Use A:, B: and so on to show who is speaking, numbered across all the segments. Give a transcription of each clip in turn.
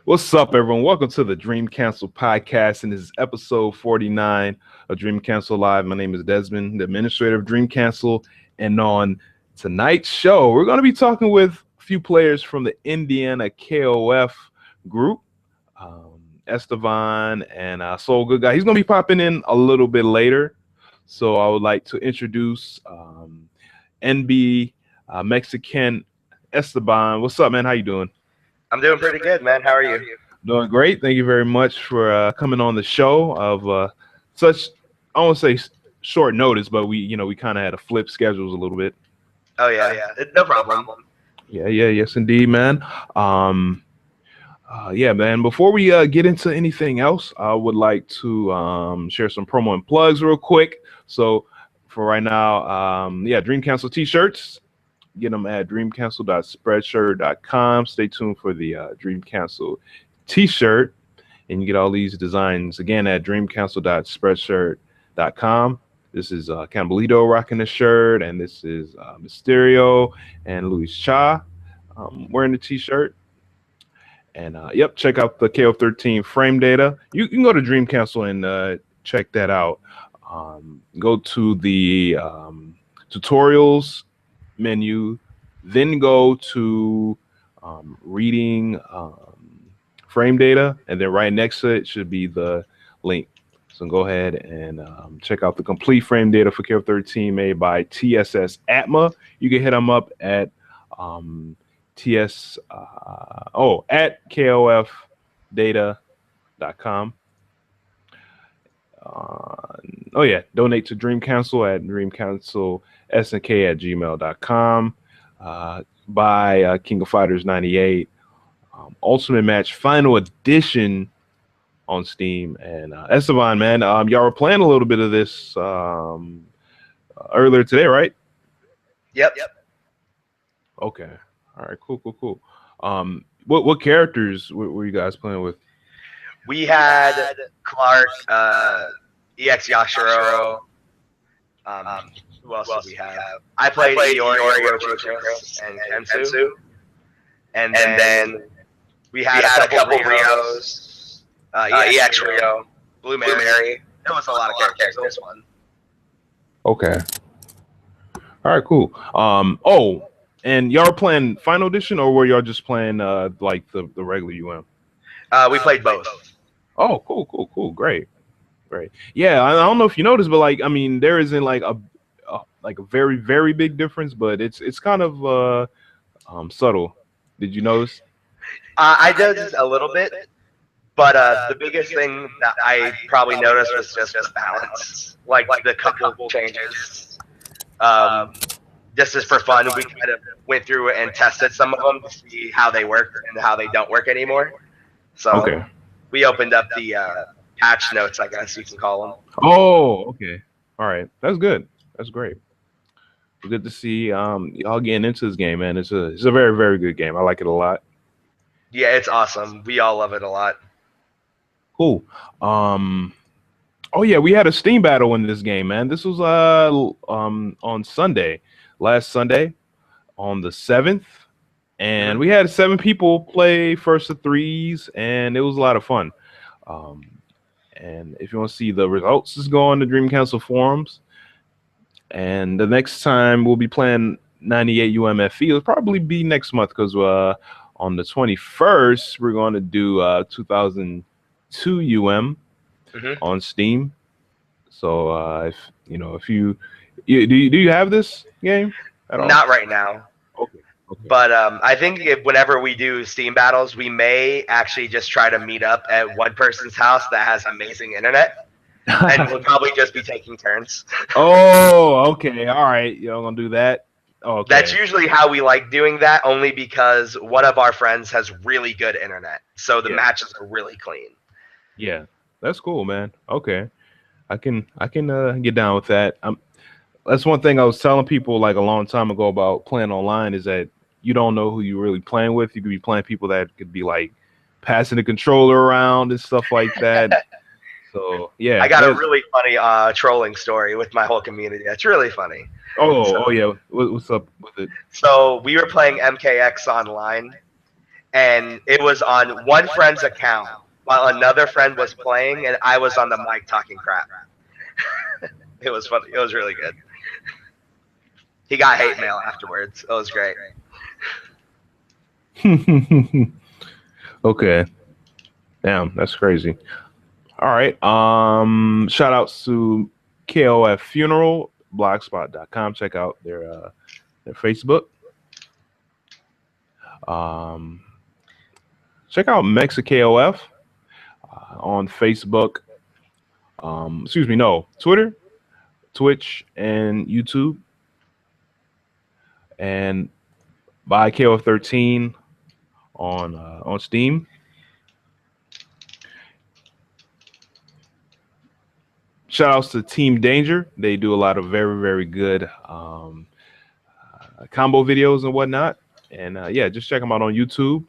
A: What's up, everyone? Welcome to the Dream Council podcast, and this is episode 49 of Dream Council Live. My name is Desmond, the administrator of Dream Council, and on tonight's show, we're going to be talking with a few players from the Indiana KOF group, Esteban and Soul Good Guy. He's going to be popping in a little bit later, so I would like to introduce NB Mexican Esteban. What's up, man? How you doing?
B: I'm doing pretty good, man. How are you?
A: Doing great. Thank you very much for coming on the show of such, I won't say short notice, but we kind of had to flip schedules a little bit.
B: Oh yeah, no problem.
A: Yes, indeed, man. Yeah, man. Before we get into anything else, I would like to share some promo and plugs real quick. So for right now, Dream Council t-shirts. Get them at dreamcouncil.spreadshirt.com. Stay tuned for the Dream Council t-shirt, and you get all these designs again at dreamcouncil.spreadshirt.com. This is Cambolito rocking the shirt, and this is Mysterio and Luis Cha wearing the t-shirt. And check out the KOF 13 frame data. You can go to Dream Council and check that out. Go to the tutorials menu, then go to reading frame data, and then right next to it should be the link. So go ahead and check out the complete frame data for KOF 13 made by TSS Atma. You can hit them up at at kofdata.com. Donate to Dream Council at dreamcouncilsnk@gmail.com. Buy King of Fighters 98 Ultimate Match Final Edition on Steam. And Esteban, man, y'all were playing a little bit of this earlier today, right?
B: Yep.
A: Okay. All right. Cool. What characters were you guys playing with?
B: We had Clark, EX Yashiro. Who else did we have? I played Iori, Orochi, and Kensu. And then we had a couple Rios, EX Rio, Blue Mary. There was a lot of characters in this one.
A: Okay. All right, cool. And y'all were playing Final Edition, or were y'all just playing like the regular UM?
B: We played both.
A: Oh, cool. Great. Yeah, I don't know if you noticed, but like, I mean, there isn't like a very, very big difference, but it's kind of subtle. Did you notice?
B: I did a little bit, but the biggest thing that I probably noticed was just the balance, like the couple changes. Just as for fun, we kind of went through and tested some of them to see how they work and how they don't work anymore. So we opened up the patch notes, I guess you can call them.
A: Oh, okay. All right. That's good. That's great. Good to see y'all getting into this game, man. It's a very, very good game. I like it a lot.
B: Yeah, it's awesome. We all love it a lot.
A: Cool. We had a Steam battle in this game, man. This was on Sunday, last Sunday, on the 7th. And we had 7 people play first to threes, and it was a lot of fun. And if you want to see the results, just go on the Dream Council forums. And the next time we'll be playing 98 UMFE. It'll probably be next month because on the 21st we're going to do 2002 UM on Steam. So if you do you have this game at all?
B: Not right now.
A: Okay.
B: But I think whenever we do Steam battles, we may actually just try to meet up at one person's house that has amazing internet. And we'll probably just be taking turns.
A: Oh, okay. All right. Y'all gonna do that? Okay.
B: That's usually how we like doing that, only because one of our friends has really good internet. So the matches are really clean.
A: Yeah. That's cool, man. Okay. I can get down with that. That's one thing I was telling people like a long time ago about playing online is that you don't know who you're really playing with. You could be playing people that could be like passing the controller around and stuff like that. So yeah,
B: I got a really funny trolling story with my whole community. It's really funny.
A: Oh yeah, what's up with it?
B: So we were playing MKX online, and it was on one friend's account while another friend was playing, and I was on the mic talking crap. It was funny. It was really good. He got hate mail afterwards. It was great.
A: Okay. Damn, that's crazy. All right. Shout outs to KOF Funeral, blogspot.com. Check out their Facebook. Check out Mexa KOF on Facebook. Twitter, Twitch, and YouTube. And buy KOF 13 on Steam. Shout outs to Team Danger. They do a lot of very, very good combo videos and whatnot. And yeah, just check them out on YouTube.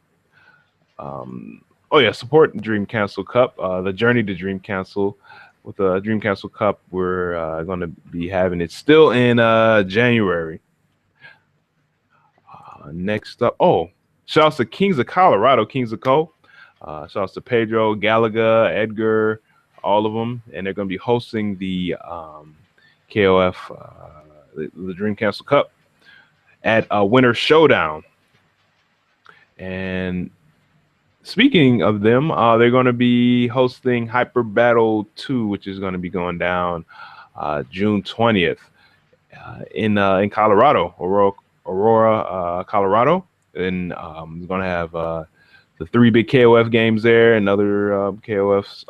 A: Support Dream Council Cup. The Journey to Dream Council. With the Dream Council Cup, we're going to be having it still in January. Next up, shout outs to Kings of Colorado, Kings of Co. Shout outs to Pedro, Gallagher, Edgar, all of them, and they're going to be hosting the KOF, the Dream Council Cup at Winter Showdown. And speaking of them, they're going to be hosting Hyper Battle 2, which is going to be going down June 20th in Colorado, Aurora, Colorado. And we're going to have the 3 big KOF games there, and other KOFs,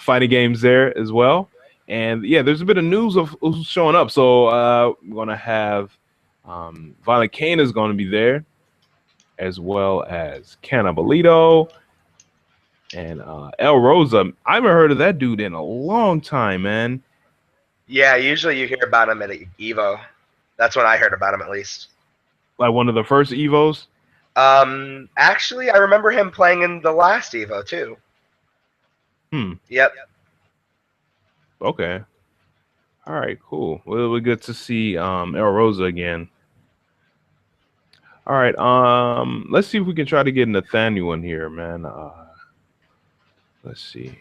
A: fighting games there as well. And yeah, there's a bit of news of who's showing up. So we're going to have Violent Kane is going to be there, as well as Cannabolito and El Rosa. I haven't heard of that dude in a long time, man.
B: Yeah, usually you hear about him at Evo. That's when I heard about him, at least.
A: Like one of the first Evos?
B: Actually, I remember him playing in the last Evo, too. Yep.
A: Okay. All right, cool. Well, it'll be good to see El Rosa again. All right, let's see if we can try to get Nathaniel in here, man. Let's see.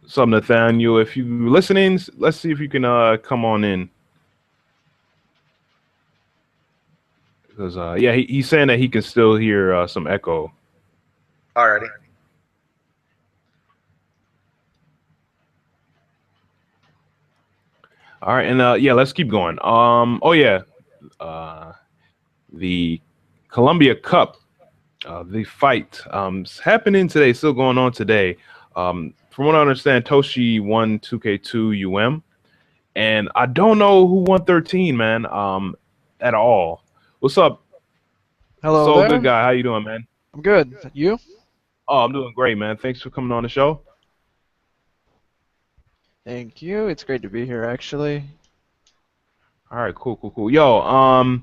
A: What's up, Nathaniel? If you're listening, let's see if you can come on in. Because yeah, he's saying that he can still hear some echo.
B: Alrighty.
A: All right, and yeah, let's keep going. The Columbia Cup, the fight is happening today, still going on today. From what I understand, Toshi won 2K2 UM, and I don't know who won 13, man, at all. What's up?
C: Hello
A: So
C: there.
A: good guy, how you doing, man?
C: I'm good. You?
A: Oh, I'm doing great, man. Thanks for coming on the show.
C: Thank you. It's great to be here, actually.
A: All right, cool. Yo,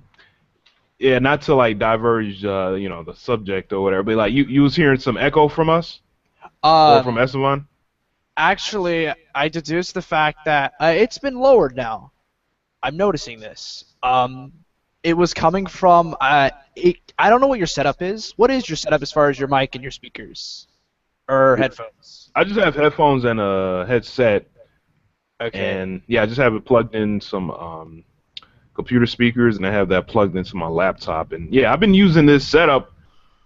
A: yeah, not to like diverge, the subject or whatever, but like you was hearing some echo from us or from Esteban?
C: Actually, I deduced the fact that it's been lowered now. I'm noticing this. It was coming from. I don't know what your setup is. What is your setup as far as your mic and your speakers or headphones?
A: I just have headphones and a headset.
C: Okay.
A: And yeah, I just have it plugged in some computer speakers, and I have that plugged into my laptop. And yeah, I've been using this setup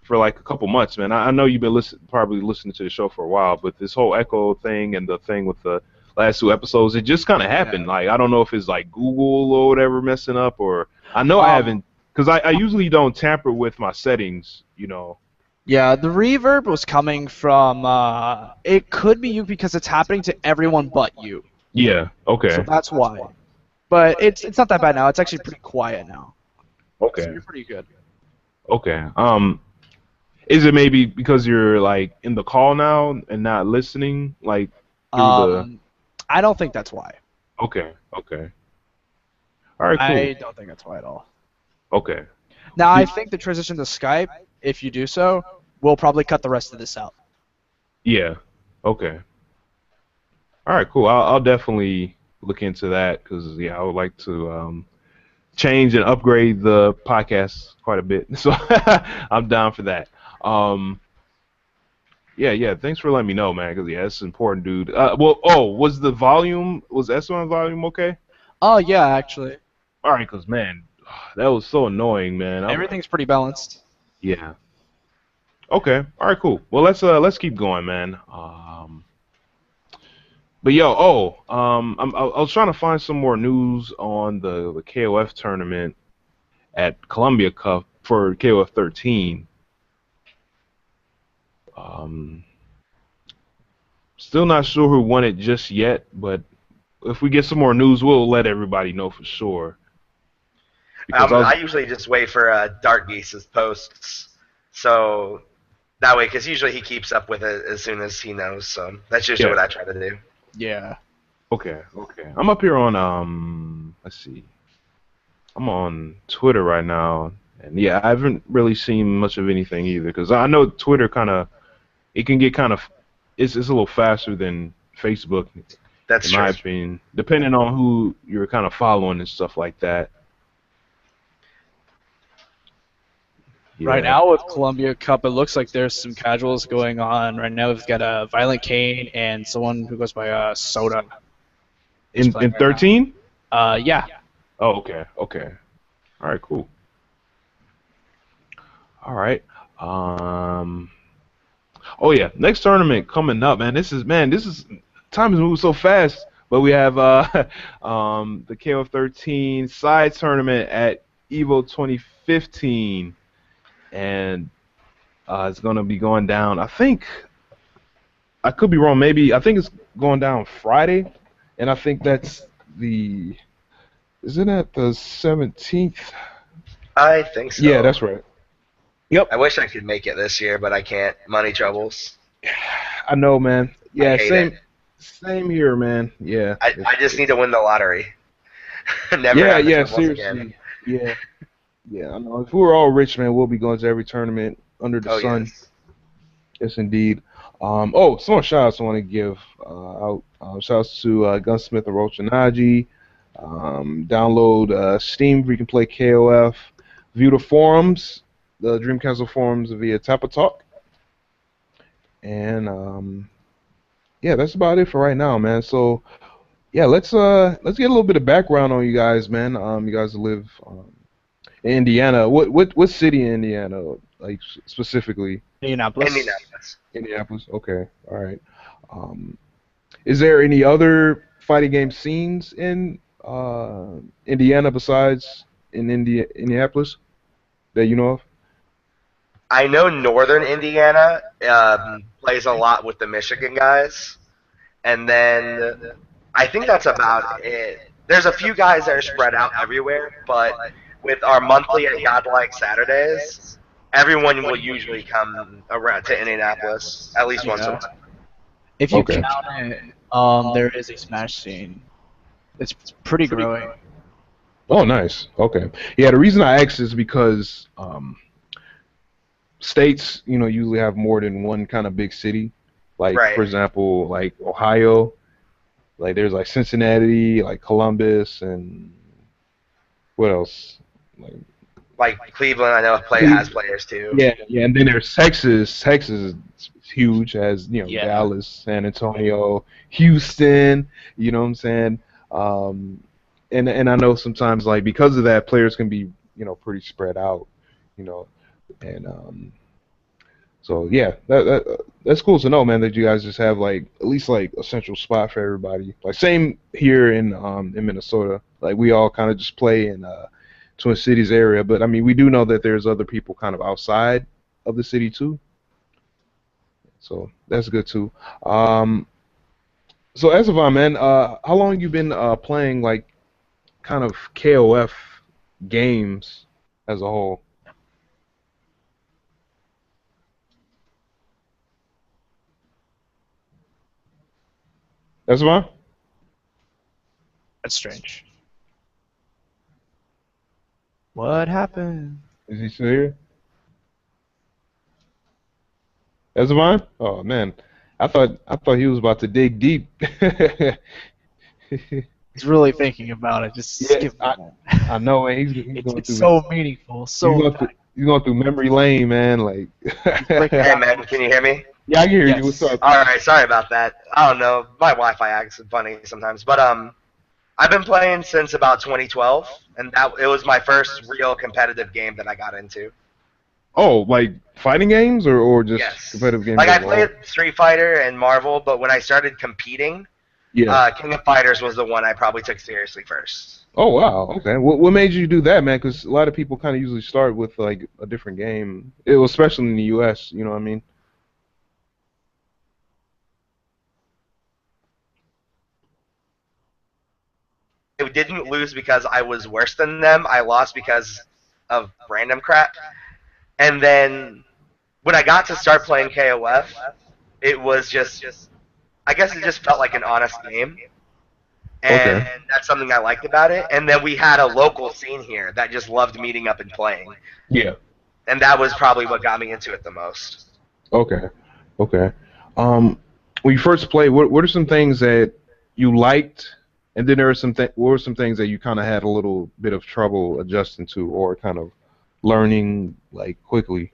A: for like a couple months, man. I know you've been probably listening to the show for a while, but this whole echo thing and the thing with the last 2 episodes, it just kind of happened.
C: Yeah.
A: Like, I don't know if it's like Google or whatever messing up, or I know I haven't, because I usually don't tamper with my settings,
C: Yeah, the reverb was coming from. It could be you because it's happening to everyone but you.
A: Yeah. Okay.
C: So that's why. But it's not that bad now. It's actually pretty quiet now.
A: Okay.
C: So you're pretty good.
A: Okay. Is it maybe because you're like in the call now and not listening, like through the?
C: I don't think that's why.
A: Okay. All right. Cool.
C: I don't think that's why at all.
A: Okay.
C: Now I think the transition to Skype, if you do so, will probably cut the rest of this out.
A: Yeah. Okay. All right. Cool. I'll definitely look into that because I would like to change and upgrade the podcast quite a bit. So I'm down for that. Um, yeah. Thanks for letting me know, man. Because it's important, dude. Was the volume was S1 volume okay?
C: Oh yeah, actually,
A: All right, because man, that was so annoying, man.
C: everything's pretty balanced.
A: Yeah. Okay. All right. Cool. Well, let's keep going, man. But yo, I was trying to find some more news on the KOF tournament at Columbia Cup for KOF 13. Um, Still not sure who won it just yet, but if we get some more news, we'll let everybody know for sure. Because
B: I usually just wait for Dark Geese's posts, so that way, because usually he keeps up with it as soon as he knows. So that's usually what I try to do.
C: Yeah.
A: Okay. I'm up here on let's see. I'm on Twitter right now, and yeah, I haven't really seen much of anything either because I know Twitter it can get it's a little faster than Facebook,
B: That's
A: in
B: true.
A: my opinion, depending on who you're kind of following and stuff like that. Yeah.
C: Right now with Columbia Cup, it looks like there's some casuals going on. Right now we've got a Violent Kane and someone who goes by Soda.
A: in
C: playing right
A: 13.
C: Yeah.
A: Oh, okay. All right, cool. All right. Oh yeah, next tournament coming up, man. This is time is moving so fast. But we have the KOF 13 side tournament at Evo 2015, and it's gonna be going down. I think I could be wrong. Maybe I think it's going down Friday, and I think that's isn't that the 17th?
B: I think so.
A: Yeah, that's right. Yep.
B: I wish I could make it this year, but I can't. Money troubles.
A: I know, man. Yeah,
B: I hate it.
A: Same here, man. Yeah.
B: I just need to win the lottery. Never have the troubles
A: seriously.
B: again.
A: Yeah, I know. If we were all rich, man, we'll be going to every tournament under the sun.
B: Yes.
A: Yes, indeed. Some more shout-outs I want to give out. Shout-outs to Gunsmith and Rochanaji. Download Steam where you can play KOF. View the forums, the Dream Council forums via Tappa Talk. And yeah, that's about it for right now, man. So yeah, let's get a little bit of background on you guys, man. You guys live in Indiana. What city in Indiana, like specifically?
C: Indianapolis.
A: Indianapolis. Okay. All right. Is there any other fighting game scenes in Indiana besides in Indianapolis that you know of?
B: I know Northern Indiana plays a lot with the Michigan guys, and then I think that's about it. There's a few guys that are spread out everywhere, but with our monthly at Godlike Saturdays, everyone will usually come around to Indianapolis at least once a month.
C: If you
A: Okay.
C: count it, there is a Smash scene. It's pretty growing.
A: Oh, nice. Okay. Yeah, the reason I asked is because states, usually have more than one kind of big city. Like,
B: Right.
A: for example, like Ohio, like there's like Cincinnati, like Columbus, and what else?
B: Like Cleveland, I know has players too.
A: Yeah, and then there's Texas. Texas is huge, as
C: Yeah.
A: Dallas, San Antonio, Houston. You know what I'm saying? And I know sometimes like because of that, players can be pretty spread out. And so yeah, that's cool to know, man. That you guys just have like at least like a central spot for everybody. Like same here in Minnesota. Like we all kind of just play in Twin Cities area, but I mean we do know that there's other people kind of outside of the city too. So that's good too. So Estevan, man, how long you been playing like kind of KOF games as a whole? Estevan?
C: That's strange. What happened?
A: Is he still here? Estevan? Oh man, I thought he was about to dig deep.
C: He's really thinking about it. Just
A: Yeah,
C: skip that.
A: I know, man. He's going
C: It's
A: through.
C: so meaningful. So
A: He's going through memory lane, man. Like,
C: breaking
B: Hey
C: down.
B: man, can you hear me?
A: yeah, I can hear you. What's
C: Yes.
A: up?
B: All right, sorry about that. I don't know, my Wi-Fi acts funny sometimes, but I've been playing since about 2012, and it was my first real competitive game that I got into.
A: Oh, like fighting games or just
B: Yes.
A: competitive games
B: Like I
A: overall?
B: played Street Fighter and Marvel, but when I started competing,
A: Yeah.
B: King of Fighters was the one I probably took seriously first.
A: Oh wow. Okay. What made you do that, man? Because a lot of people kind of usually start with like a different game. Especially in the U.S. You know what I mean?
B: I didn't lose because I was worse than them. I lost because of random crap. And then when I got to start playing KOF, it was just, I guess it just felt like an honest game. And
A: Okay.
B: that's something I liked about it. And then we had a local scene here that just loved meeting up and playing.
A: Yeah.
B: And that was probably what got me into it the most.
A: Okay. Okay. When you first played, what are some things that you liked, and then there are what were some things that you kind of had a little bit of trouble adjusting to, or kind of learning like quickly?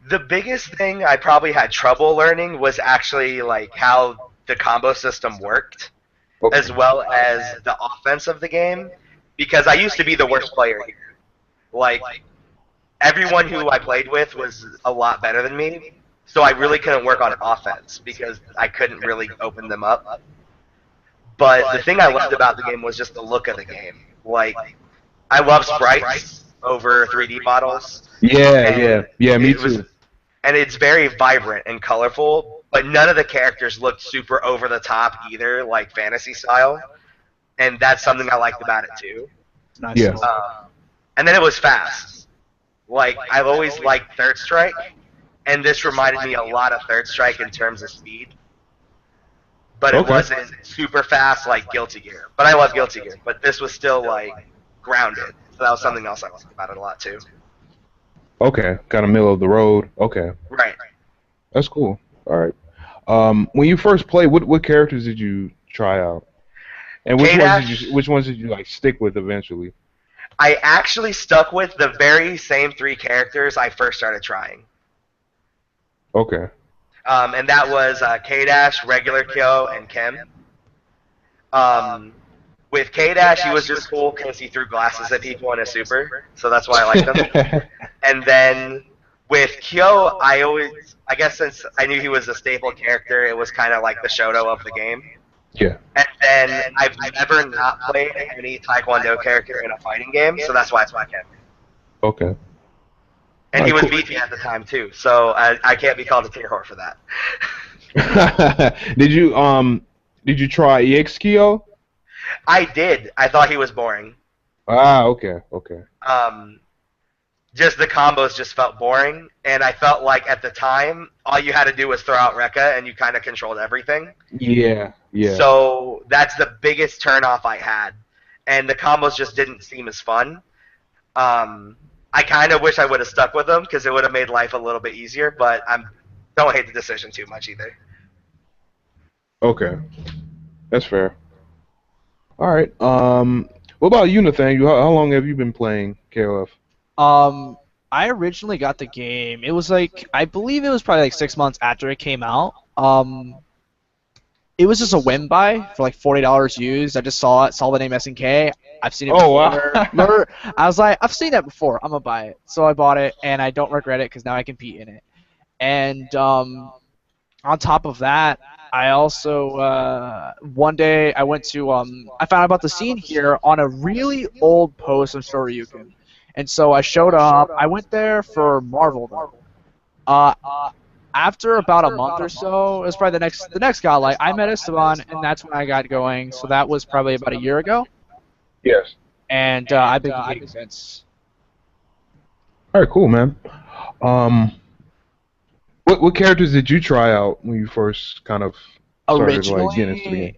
B: The biggest thing I probably had trouble learning was actually like how the combo system worked,
A: Okay.
B: as well as the offense of the game, because I used to be the worst player here. Like everyone who I played with was a lot better than me, so I really couldn't work on offense because I couldn't really open them up. But the thing I loved about the game was just the look of the game. Like I love sprites over 3D models.
A: Yeah.
B: And
A: Yeah. Me
B: it was
A: too.
B: and it's very vibrant and colorful, but none of the characters looked super over the top either, like fantasy style. And that's something I liked about it too.
C: Nice.
A: Yeah.
B: And then it was fast. Like I've always liked Third Strike, and this reminded me a lot of Third Strike in terms of speed. But it
A: Okay.
B: wasn't super fast like Guilty Gear. But I love Guilty Gear. But this was still like grounded. So that was something else I liked about it a lot too.
A: Okay. Kind of middle of the road. Okay.
B: Right.
A: That's cool. All right. When you first played, what characters did you try out? And which ones did you like stick with eventually?
B: I actually stuck with the very same three characters I first started trying.
A: Okay.
B: And that was K-Dash, Regular Kyo, and Kim. With K-Dash, he was just cool because he threw glasses at people in a super, so that's why I liked him. And then with Kyo, I guess since I knew he was a staple character, it was kind of like the Shoto of the game.
A: Yeah.
B: And then I've never not played any Taekwondo character in a fighting game, so that's why I like him.
A: Okay.
B: And he was
A: cool.
B: VP at the time too, so I can't be called a tier whore for that.
A: Did you try EXKIO?
B: I did. I thought he was boring.
A: Ah, okay.
B: Just the combos just felt boring, and I felt like at the time all you had to do was throw out Rekka, and you kind of controlled everything.
A: Yeah.
B: So that's the biggest turnoff I had, and the combos just didn't seem as fun. I kind of wish I would have stuck with them because it would have made life a little bit easier, but I don't hate the decision too much either.
A: Okay. That's fair. All right. What about you, Nathaniel? How long have you been playing KOF?
C: I originally got the game. It was like I believe it was probably like 6 months after it came out. It was just a whim buy for like $40 used. I just saw the name SNK. I've seen it
A: Oh,
C: before.
A: wow.
C: I was like, I've seen that before. I'm gonna buy it. So I bought it, and I don't regret it because now I compete in it. And on top of that, I also one day I went to I found out about the scene here on a really old post on Shoryuken. And so I showed up. I went there for Marvel though. After about a month or so, it was probably the next godlike, I met Esteban, and that's when I got going. So that was probably about a year ago,
A: Yes.
C: and I've been competing since.
A: All right, cool, man. What characters did you try out when you first kind of started like getting into the game?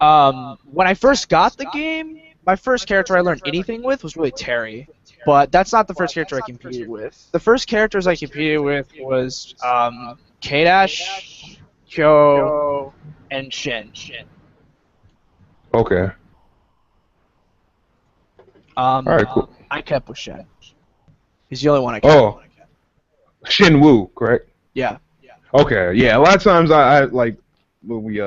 A: Yeah.
C: When I first got the game, my first character I learned anything with was really Terry. But that's not the first character I competed with. The first characters I competed with was K-Dash, Kyo, and Shin.
A: Okay. All right, cool.
C: I kept with Shen. He's the only one I kept.
A: Oh, Shinwoo, correct?
C: Yeah.
A: Okay, yeah. A lot of times I like when we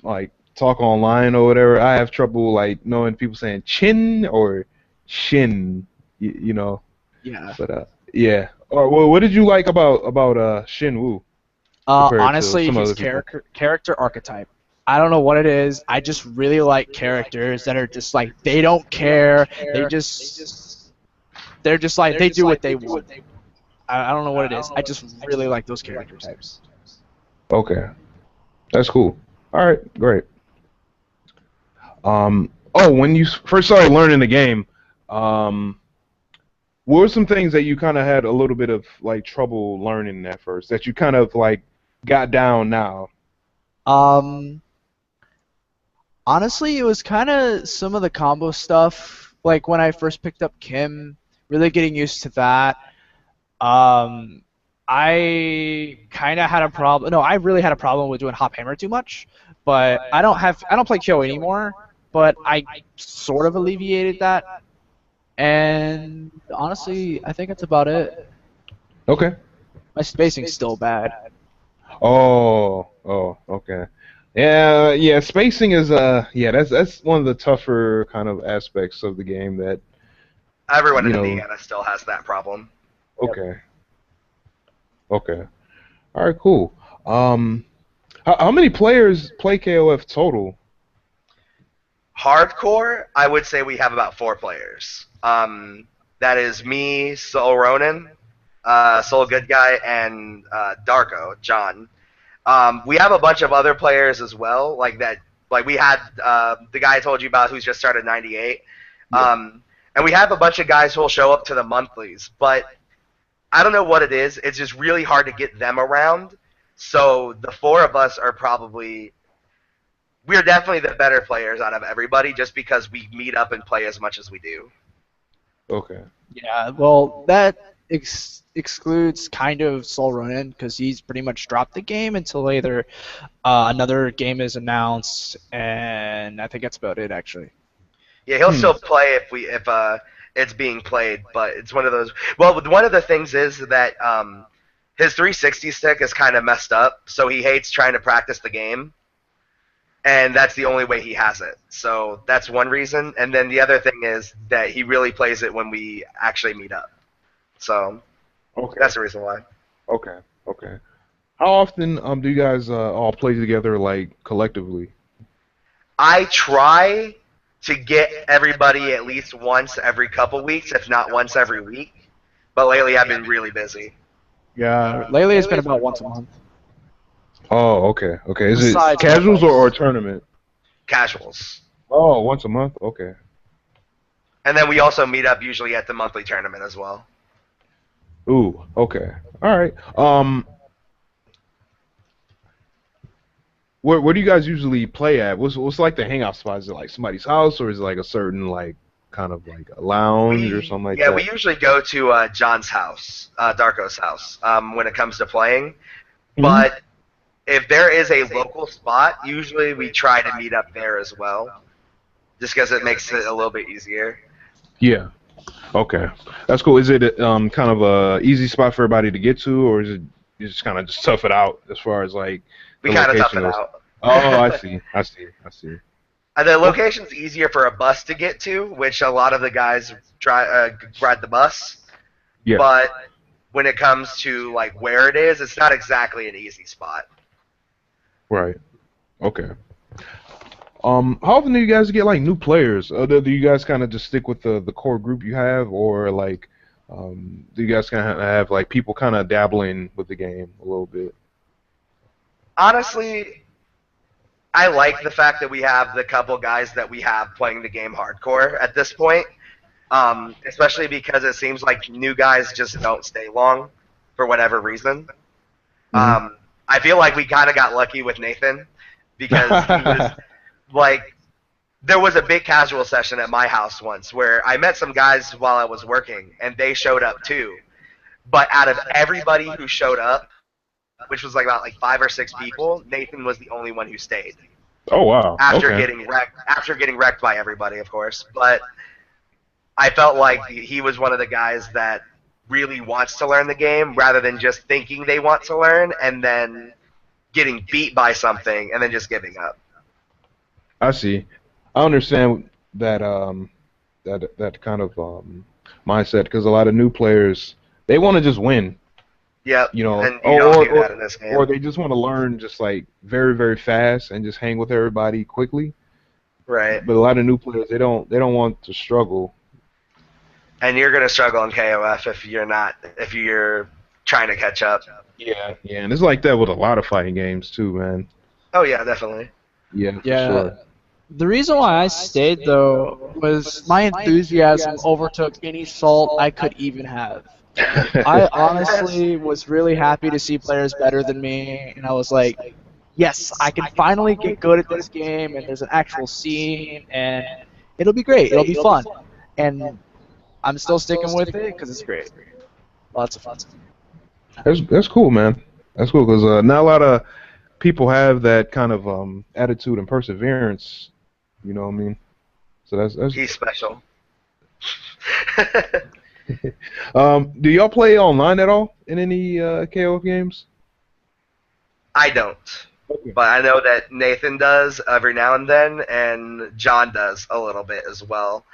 A: like talk online or whatever, I have trouble like knowing people saying chin or shin, you know.
C: Yeah.
A: But yeah. Or well, what did you like about Shinwoo compared to
C: Honestly,
A: some
C: his
A: other people?
C: character archetype. I don't know what it is. I just really like characters that are just like they don't care. They're just like they do what they want. I don't know what it is. I just really like those character types.
A: Okay, that's cool. All right, great. Oh, when you first started learning the game, um, what were some things that you kind of had a little bit of like trouble learning at first that you kind of like got down now?
C: Um, Honestly, it was kind of some of the combo stuff. Like when I first picked up Kim, really getting used to that. Um, I kind of had a problem. No, I really had a problem with doing hop hammer too much. But I don't play KO anymore. But I sort of alleviated that. And honestly, I think that's about it.
A: Okay.
C: My spacing's still bad.
A: Oh, okay. Yeah, yeah. Spacing is yeah. That's one of the tougher kind of aspects of the game. That
B: Everyone
A: you
B: in
A: know.
B: Indiana still has that problem.
A: Okay. Okay. All right. Cool. Um, how many players play KOF total?
B: Hardcore, I would say we have about 4 players. That is me, Soul Ronan, Soul Good Guy, and Darko, John. We have a bunch of other players as well, like that. Like we had the guy I told you about who's just started 98. And we have a bunch of guys who will show up to the monthlies, but I don't know what it is. It's just really hard to get them around. So the 4 of us are probably we're definitely the better players out of everybody, just because we meet up and play as much as we do.
A: Okay.
C: Yeah, well, that excludes kind of Sol Ronan because he's pretty much dropped the game until either another game is announced, and I think that's about it actually.
B: Yeah, he'll still play if it's being played, but it's one of those. Well, one of the things is that his 360 stick is kind of messed up, so he hates trying to practice the game, and that's the only way he has it. So that's one reason. And then the other thing is that he really plays it when we actually meet up. So
A: Okay.
B: that's the reason why.
A: Okay. Okay. How often do you guys all play together like collectively?
B: I try to get everybody at least once every couple weeks, if not once every week. But lately I've been really busy.
C: Yeah, lately it's been about once a month.
A: Oh, okay. Okay. Is it
C: Besides
A: casuals
C: monthlies.
A: or tournament?
B: Casuals.
A: Oh, once a month. Okay.
B: And then we also meet up usually at the monthly tournament as well.
A: Ooh. Okay. All right. Where do you guys usually play at? What's like the hangout spot? Is it like somebody's house or is it like a certain like kind of like a lounge or something like that?
B: Yeah, we usually go to John's house, Darko's house, when it comes to playing. But if there is a local spot, usually we try to meet up there as well, just because it makes it a little bit easier.
A: Yeah. Okay. That's cool. Is it kind of a easy spot for everybody to get to, or is it you just kind of just tough it out as far as like
B: We
A: the
B: kind of tough
A: location
B: it
A: goes?
B: out.
A: Oh, I see. I see. I see.
B: The location's easier for a bus to get to, which a lot of the guys try ride the bus.
A: Yeah.
B: But when it comes to like where it is, it's not exactly an easy spot.
A: Right. Okay. How often do you guys get like new players? Do you guys kind of just stick with the core group you have, or like, do you guys kind of have like people kind of dabbling with the game a little bit?
B: Honestly, I like the fact that we have the couple guys that we have playing the game hardcore at this point, especially because it seems like new guys just don't stay long for whatever reason. I feel like we kind of got lucky with Nathan because he was like, there was a big casual session at my house once where I met some guys while I was working and they showed up too. But out of everybody who showed up, which was like about like 5 or 6 people, Nathan was the only one who stayed.
A: Oh wow.
B: After
A: Okay.
B: getting wrecked by everybody, of course. But I felt like he was one of the guys that really wants to learn the game rather than just thinking they want to learn and then getting beat by something and then just giving up.
A: I see. I understand that that kind of mindset because a lot of new players they want to just win,
B: Yep,
A: you know,
B: and you don't do that in this game.
A: or they just want to learn just like very very fast and just hang with everybody quickly.
B: Right.
A: But a lot of new players they don't want to struggle.
B: And you're gonna struggle in KOF if you're trying to catch up.
A: Yeah, yeah, and it's like that with a lot of fighting games too, man.
B: Oh yeah, definitely.
A: Yeah, for
C: Yeah.
A: sure.
C: The reason why I stayed though was my enthusiasm overtook any salt I could even have. I honestly was really happy to see players better than me, and I was like, yes, I can finally get good at this game, and there's an actual scene, and it'll be great, it'll be fun. And I'm still sticking with it because it's great. Lots of fun.
A: That's cool, man. That's cool because not a lot of people have that kind of attitude and perseverance. You know what I mean? So that's.
B: He's special.
A: Do y'all play online at all in any KOF games?
B: I don't.
A: Okay.
B: But I know that Nathan does every now and then, and John does a little bit as well.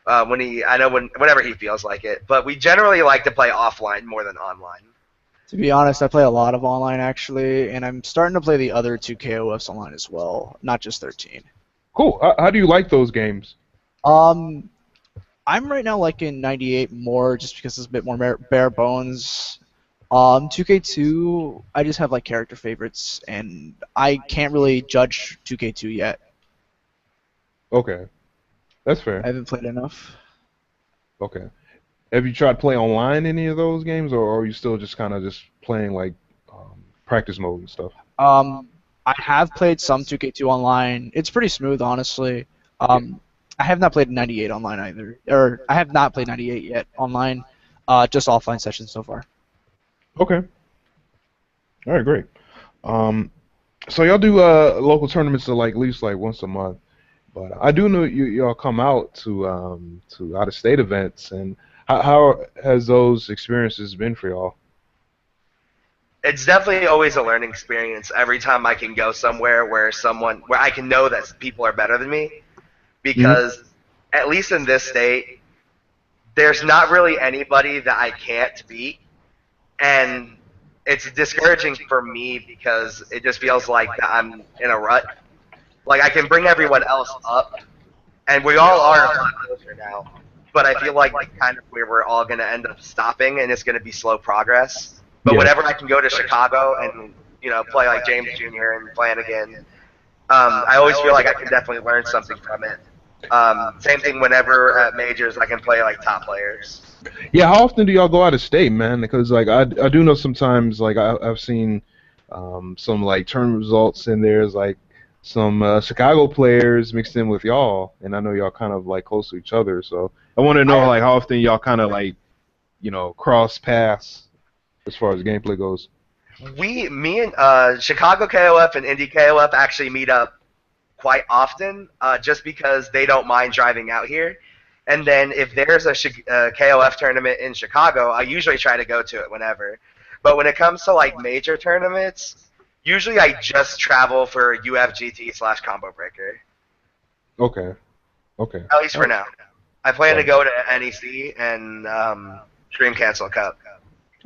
B: Whenever he feels like it. But we generally like to play offline more than online.
C: To be honest, I play a lot of online actually, and I'm starting to play the other two KOFs online as well, not just 13.
A: Cool. How do you like those games?
C: I'm right now liking 98 more just because it's a bit more bare bones. 2K2, I just have like character favorites, and I can't really judge 2K2 yet.
A: Okay, that's
C: I
A: fair.
C: haven't played enough.
A: Okay. Have you tried to play online any of those games, or are you still just kind of just playing like practice mode and stuff?
C: I have played some 2K2 online. It's pretty smooth, honestly. I have not played 98 online either, or I have not played 98 yet online. Just offline sessions so far.
A: Okay. All right, great. So y'all do local tournaments like at least like once a month, but I do know y'all come out to out of state events, and how has those experiences been for y'all?
B: It's definitely always a learning experience every time I can go somewhere where I can know that people are better than me, because at least in this state, there's not really anybody that I can't beat, and it's discouraging for me because it just feels like that I'm in a rut. Like I can bring everyone else up, and we all are a lot closer now, but I feel like kind of where we're all going to end up stopping, and it's going to be slow progress. But
A: Yeah.
B: whenever I can go to Chicago and play like James Jr. and Flanagan, I always feel like I can definitely learn something from it. Same thing whenever at majors I can play like top players.
A: Yeah, how often do y'all go out of state, man? Because like I do know sometimes like I've seen some like tournament results and there's like some Chicago players mixed in with y'all, and I know y'all kind of like close to each other. So I want to know like how often y'all kind of like cross paths as far as gameplay goes.
B: Me and Chicago KOF and Indy KOF actually meet up quite often, just because they don't mind driving out here. And then if there's a KOF tournament in Chicago, I usually try to go to it whenever. But when it comes to like major tournaments, usually I just travel for UFGT/Combo Breaker.
A: Okay. Okay.
B: At least for now. I plan to go to NEC and Dream Cancel Cup.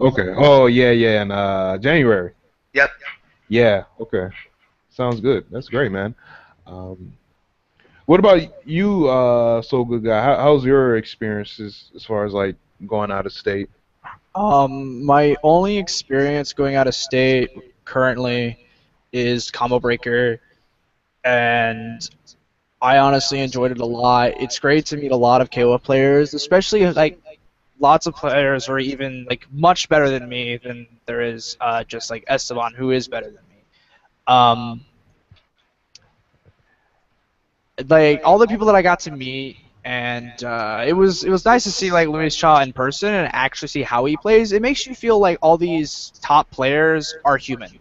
A: Okay. Oh yeah, yeah, in January.
B: Yep.
A: Yeah. Okay. Sounds good. That's great, man. What about you, So Good Guy? How's your experiences as far as like going out of state?
C: My only experience going out of state currently is Combo Breaker, and I honestly enjoyed it a lot. It's great to meet a lot of KOF players, especially like lots of players who are even like much better than me than there is just like Esteban, who is better than me. Like all the people that I got to meet, and it was nice to see like Luis Cha in person and actually see how he plays. It makes you feel like all these top players are human.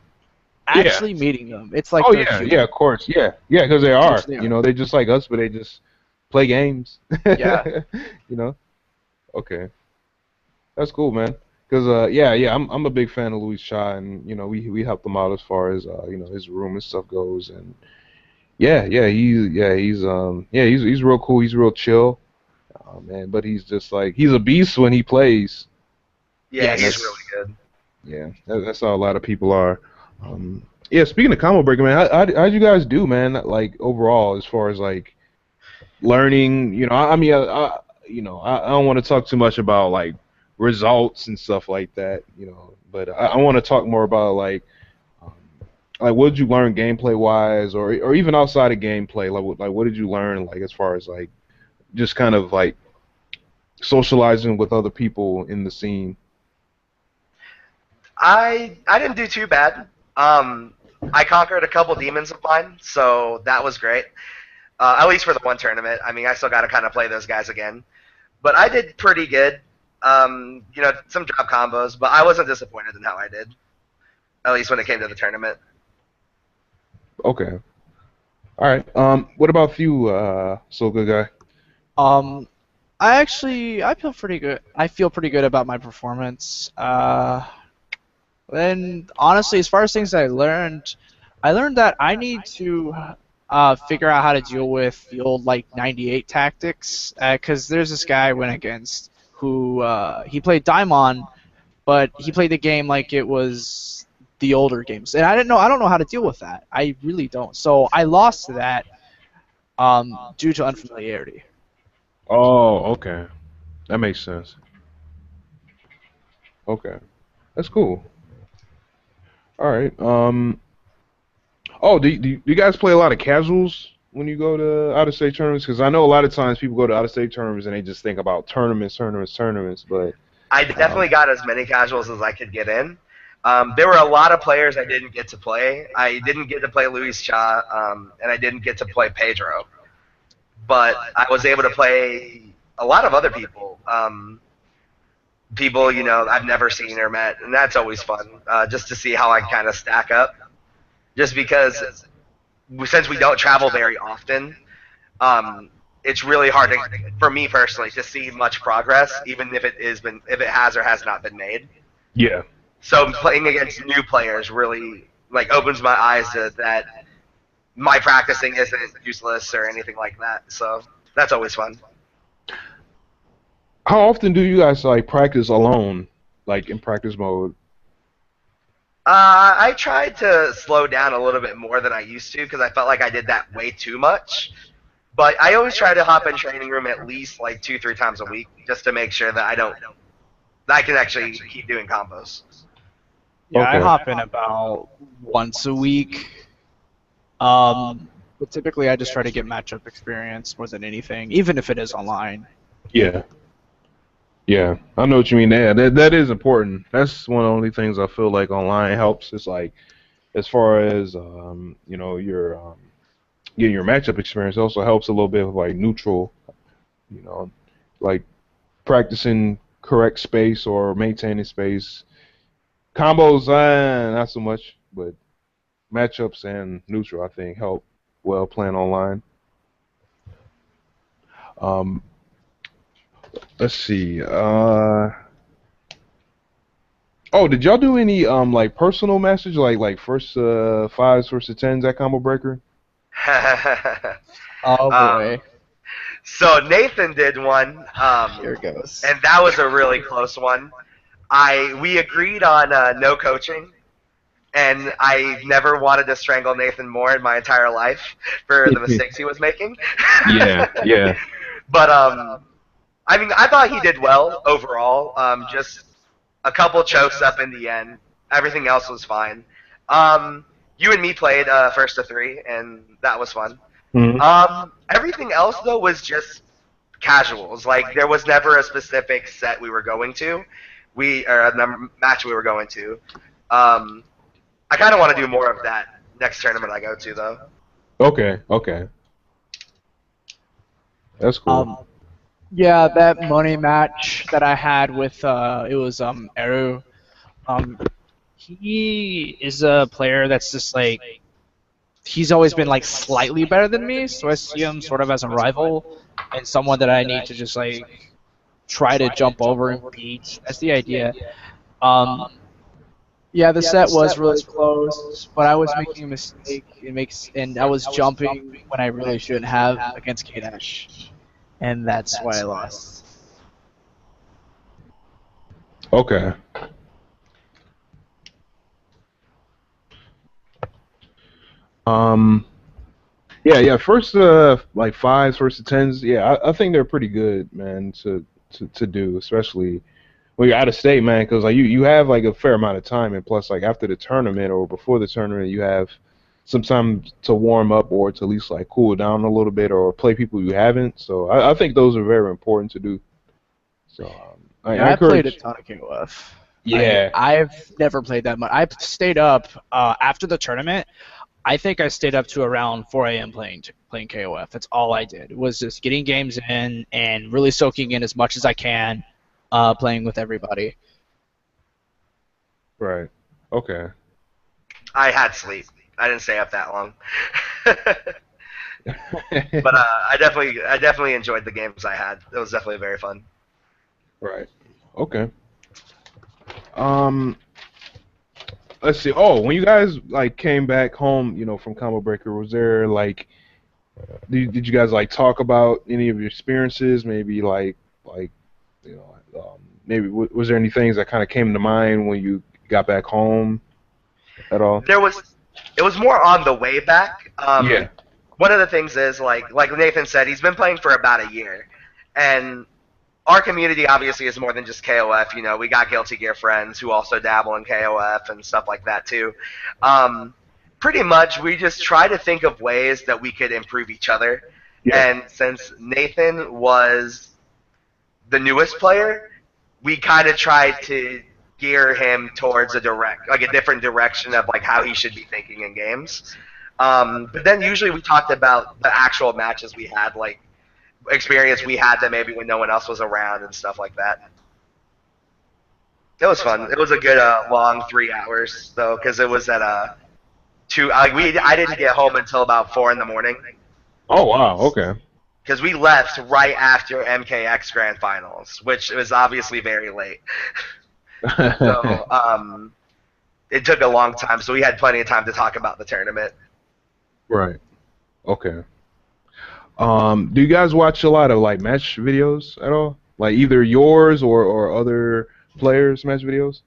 C: Actually meeting them, it's like
A: Oh
C: they're
A: yeah,
C: human.
A: yeah, of course, yeah, yeah, because they are.
C: Which they are.
A: They're just like us, but they just play games.
C: Yeah.
A: You know. Okay, that's cool, man. Cause yeah, I'm a big fan of Louis Cha, and we helped him out as far as his room and stuff goes, and he's real cool. He's real chill, man. But he's just like he's a beast when he plays.
B: Yeah,
C: Yes.
B: he's really good.
A: Yeah, that's how a lot of people are. Yeah, speaking of combo breaker, man, how'd you guys do, man? Like overall, as far as like learning, I don't want to talk too much about like results and stuff like that, but I want to talk more about um, like what did you learn gameplay wise, or even outside of gameplay, like what did you learn like as far as like just kind of like socializing with other people in the scene.
B: I didn't do too bad. I conquered a couple demons of mine, so that was great. At least for the one tournament. I mean, I still got to kind of play those guys again, but I did pretty good. Some drop combos, but I wasn't disappointed in how I did. At least when it came to the tournament.
A: Okay. All right. What about you, so good guy?
C: Um, I feel pretty good. I feel pretty good about my performance. And honestly, as far as things I learned that I need to figure out how to deal with the old like 98 tactics. Because there's this guy I went against who he played Daimon, but he played the game like it was the older games, and I don't know how to deal with that. I really don't. So I lost to that due to unfamiliarity.
A: Oh, okay. That makes sense. Okay. That's cool. All right. Oh, do you guys play a lot of casuals when you go to out of state tournaments? Because I know a lot of times people go to out of state tournaments and they just think about tournaments. But
B: I
A: um,
B: definitely got as many casuals as I could get in. There were a lot of players I didn't get to play. I didn't get to play Luis Cha, and I didn't get to play Pedro. But I was able to play a lot of other people. People, I've never seen or met, and that's always fun, just to see how I kind of stack up. Just because since we don't travel very often, it's really hard for me personally to see much progress, even if it has or has not been made.
A: yeah.
B: So playing against new players really like opens my eyes to that my practicing isn't useless or anything like that. So that's always fun.
A: How often do you guys like practice alone, like in practice mode?
B: I tried to slow down a little bit more than I used to because I felt like I did that way too much. But I always try to hop in training room at least like 2, 3 times a week just to make sure that I can actually keep doing combos.
C: Yeah, I
A: Okay.
C: hop in about once a week. But typically I just try to get matchup experience more than anything, even if it is online.
A: Yeah. Yeah, I know what you mean. Yeah, that is important. That's one of the only things I feel like online helps. Is like as far as your getting your matchup experience. It also helps a little bit with like neutral, you know, like practicing correct space or maintaining space. Combos, not so much, but matchups and neutral I think help well playing online. Um, let's see. Oh, did y'all do any like personal message like first fives, first to tens at combo breaker?
C: Oh
B: um,
C: boy,
B: so Nathan did one,
C: here it goes.
B: and that was a really close one. We agreed on no coaching, and I never wanted to strangle Nathan more in my entire life for the mistakes he was making.
A: Yeah, yeah.
B: But I mean, I thought he did well overall. Just a couple chokes up in the end. Everything else was fine. You and me played first to three, and that was fun.
A: Mhm.
B: Everything else though was just casuals. Like there was never a specific set we were going to. Match we were going to. Um, I kind of want to do more of that next tournament I go to though.
A: Okay, okay. That's cool.
C: Um, yeah, that money match that I had with it was Eru. Um, he is a player that's just like he's always been like slightly better than me, so I see him sort of as a rival and someone that I need to just like try to jump over and beat. That's the idea. Um, yeah, the set was really close, but I was making a mistake. And I was jumping when I really shouldn't have against K-Dash, and that's why I lost.
A: Okay. Yeah. First, like fives, first to tens. Yeah, I think they're pretty good, man, to do, especially when you're out of state, man, because like you have like a fair amount of time, and plus like after the tournament or before the tournament, you have some time to warm up or to at least like cool down a little bit or play people you haven't. So I think those are very important to do. So
C: I played a ton of KOF.
A: Yeah.
C: I've never played that much. I stayed up after the tournament. I think I stayed up to around 4 a.m. playing KOF. That's all I did. Was just getting games in and really soaking in as much as I can, playing with everybody.
A: Right. Okay.
B: I had sleep. I didn't stay up that long. But I definitely enjoyed the games I had. It was definitely very fun.
A: Right. Okay. Let's see. Oh, when you guys like came back home, from Combo Breaker, was there like, did you guys like talk about any of your experiences? Maybe maybe was there any things that kind of came to mind when you got back home at all?
B: It was more on the way back.
A: Yeah.
B: One of the things is like Nathan said, he's been playing for about a year, and our community obviously is more than just KOF. We got Guilty Gear friends who also dabble in KOF and stuff like that too. Pretty much, we just try to think of ways that we could improve each other.
A: Yeah.
B: And since Nathan was the newest player, we kind of tried to gear him towards a different direction of like how he should be thinking in games. But then usually we talked about the actual matches we had, like experience we had that maybe when no one else was around and stuff like that. It was fun. It was a good long 3 hours though, because it was at I didn't get home until about 4 in the morning.
A: Oh wow. Okay.
B: Because we left right after MKX Grand Finals, which was obviously very late. So it took a long time, so we had plenty of time to talk about the tournament.
A: Right. Okay. Do you guys watch a lot of like match videos at all? Like either yours or other players' match videos?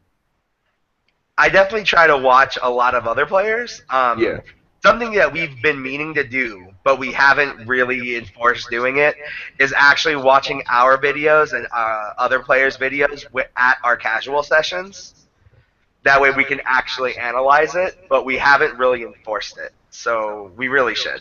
B: I definitely try to watch a lot of other players.
A: Yeah.
B: Something that we've been meaning to do, but we haven't really enforced doing it, is actually watching our videos and other players' videos at our casual sessions. That way we can actually analyze it, but we haven't really enforced it. So we really should.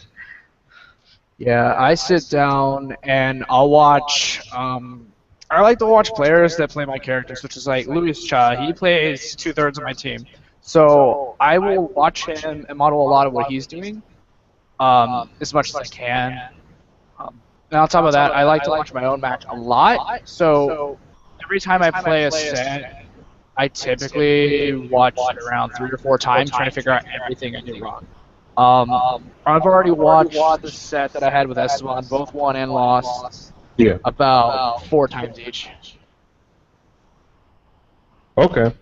C: Yeah, I sit down and I'll watch. I like to watch players that play my characters, which is like Luis Cha. He plays 2/3 of my team, so I will watch him and model a lot of what he's doing, as much as I can. And on top of that, I like to watch my own match a lot. So every time I play a set, I typically watch it around 3 or 4 times, trying to figure out everything I did wrong. I've already watched the set that I had with Esteban, both won and lost, about 4 times each.
A: Okay.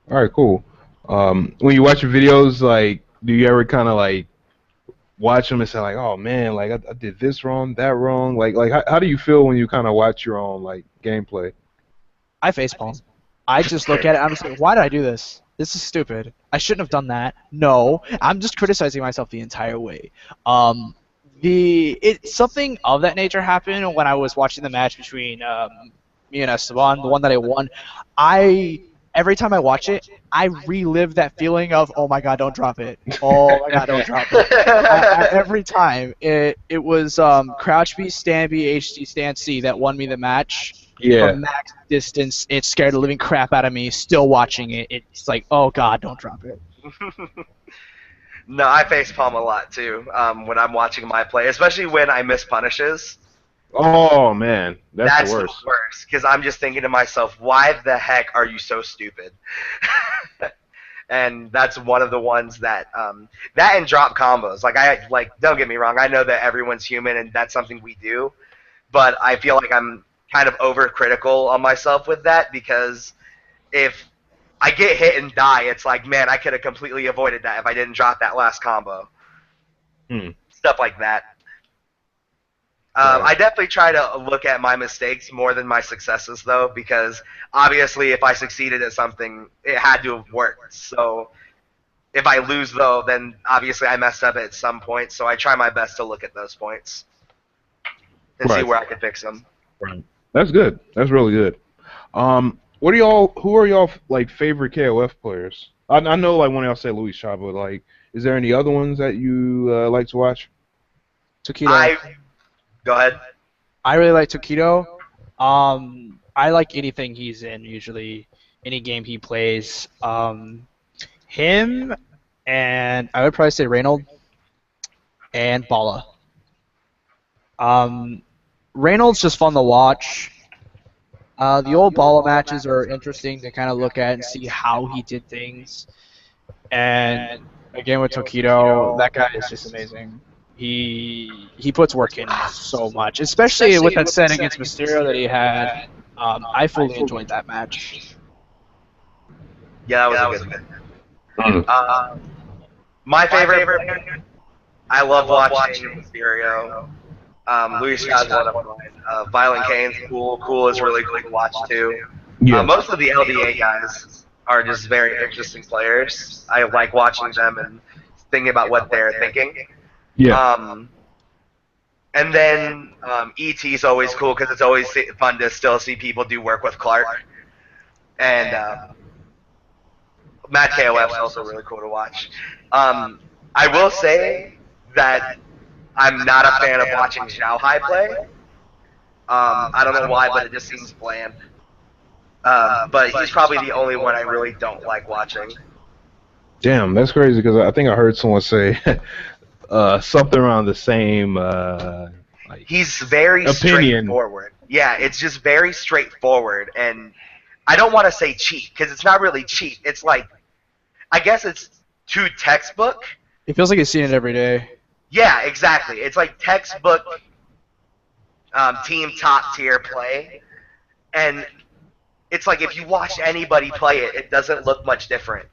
A: All right, cool. When you watch your videos, like, do you ever kind of like watch them and say like, "Oh man, like I did this wrong, that wrong"? Like how do you feel when you kind of watch your own like gameplay?
C: I facepalm. I just look at it. I'm just like, why did I do this? This is stupid. I shouldn't have done that. No, I'm just criticizing myself the entire way. Something of that nature happened when I was watching the match between me and Esteban, the one that I won. Every time I watch it, I relive that feeling of, oh my god, don't drop it. Oh my god, don't drop it. Every time. It was Crouch B, Stand B, HD, Stand C that won me the match.
A: Yeah.
C: From max distance, it scared the living crap out of me. Still watching it, it's like, oh god, don't drop it.
B: No, I facepalm a lot too when I'm watching my play, especially when I miss punishes.
A: Oh man, that's the worst.
B: Because I'm just thinking to myself, why the heck are you so stupid? and that's one of the ones that that and drop combos. Don't get me wrong, I know that everyone's human and that's something we do, but I feel like I'm kind of overcritical on myself with that because if I get hit and die, it's like, man, I could have completely avoided that if I didn't drop that last combo. Stuff like that. I definitely try to look at my mistakes more than my successes, though, because obviously if I succeeded at something, it had to have worked. So if I lose, though, then obviously I messed up at some point. So I try my best to look at those points and see where I can fix them.
A: Right. That's good. That's really good. What are y'all? Who are y'all like favorite KOF players? I know like one of y'all said Louis Shaw, but like, is there any other ones that you like to watch?
C: Taquito.
B: Go ahead.
C: I really like Taquito. I like anything he's in, usually any game he plays. Him and I would probably say Reynold and Bala. Reynolds just fun to watch. The old Bala matches are interesting to kind of look at and see how he did things. And again with Taquito, that guy is just amazing. He puts work in so much, especially with that set against Mysterio that he had. I fully enjoyed that match.
B: Yeah, that was a good one. My favorite player, I love watching Mysterio. Luis Shaw's one of mine. Violent Kane's cool. Cool is really cool to watch too.
A: Yeah.
B: Most of the LDA guys are just very interesting players. I like watching them and thinking about what they're thinking.
A: Yeah.
B: And then ET's always cool because it's always fun to still see people do work with Clark. And Matt KOF is also really cool to watch. I will say that I'm not a fan of watching Xiao Hai play. I don't know why, but it just seems bland. But he's probably the only one I really don't like watching.
A: Damn, that's crazy because I think I heard someone say something around the same. Like,
B: he's very straightforward. Yeah, it's just very straightforward, and I don't want to say cheap because it's not really cheap. It's like, I guess it's too textbook.
C: It feels like you've seen it every day.
B: Yeah, exactly. It's like textbook team top tier play, and it's like if you watch anybody play it, it doesn't look much different.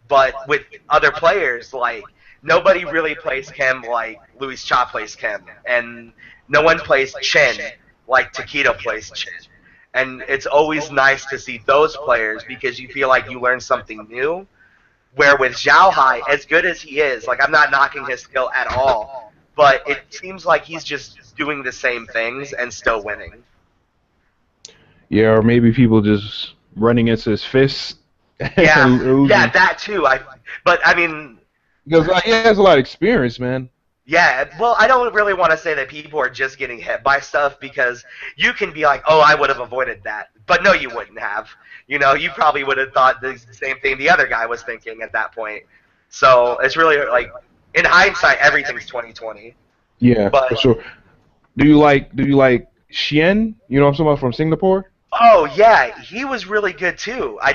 B: But with other players, like nobody really plays Kim like Luis Cha plays Kim, and no one plays Chen like Taquito plays Chen. And it's always nice to see those players because you feel like you learn something new. Where with Xiao Hai, as good as he is, like I'm not knocking his skill at all, but it seems like he's just doing the same things and still winning.
A: Yeah, or maybe people just running into his fists.
B: Yeah, yeah, that too. But I mean,
A: because he has a lot of experience, man.
B: Yeah, well, I don't really want to say that people are just getting hit by stuff because you can be like, oh, I would have avoided that. But no, you wouldn't have. You know, you probably would have thought the same thing the other guy was thinking at that point. So it's really like, in hindsight, everything's 2020.
A: Yeah,
B: but,
A: for sure. Do you like Xian? You know what I'm talking about, from Singapore?
B: Oh yeah, he was really good too. I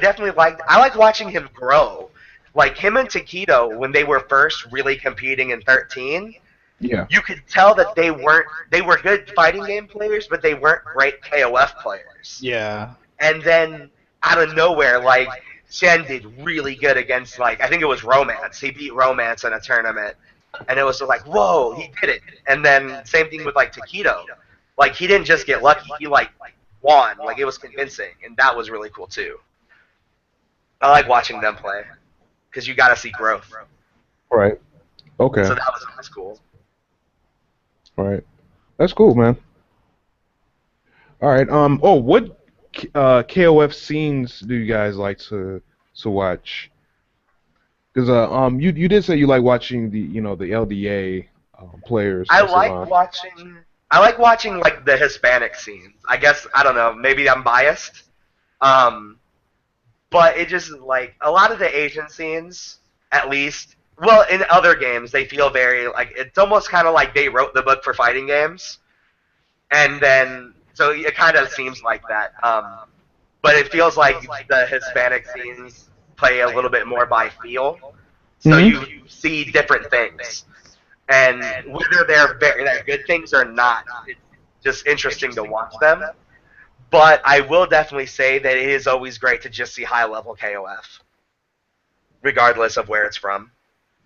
B: like watching him grow. Like him and Taquito, when they were first really competing in 13,
A: yeah,
B: you could tell that they were good fighting game players, but they weren't great KOF players.
C: Yeah.
B: And then out of nowhere, like Shen did really good against I think it was Romance. He beat Romance in a tournament, and it was just like, whoa, he did it. And then same thing with Taquito. Like he didn't just get lucky, he won. Like it was convincing, and that was really cool too. I like watching them play. Because you got to see growth.
A: Right. Okay.
B: So that was cool.
A: Right. That's cool, man. All right. Oh, what KOF scenes do you guys like to watch? Because you did say you like watching the LDA players.
B: I like watching the Hispanic scenes. I guess I don't know. Maybe I'm biased. But it just, a lot of the Asian scenes, at least, well, in other games, they feel very, it's almost kind of like they wrote the book for fighting games. And then, so it kind of seems like that. But it feels like the Hispanic scenes play a little bit more by feel, so you see different things. And whether they're good things or not, it's just interesting to watch them. But I will definitely say that it is always great to just see high-level KOF, regardless of where it's from.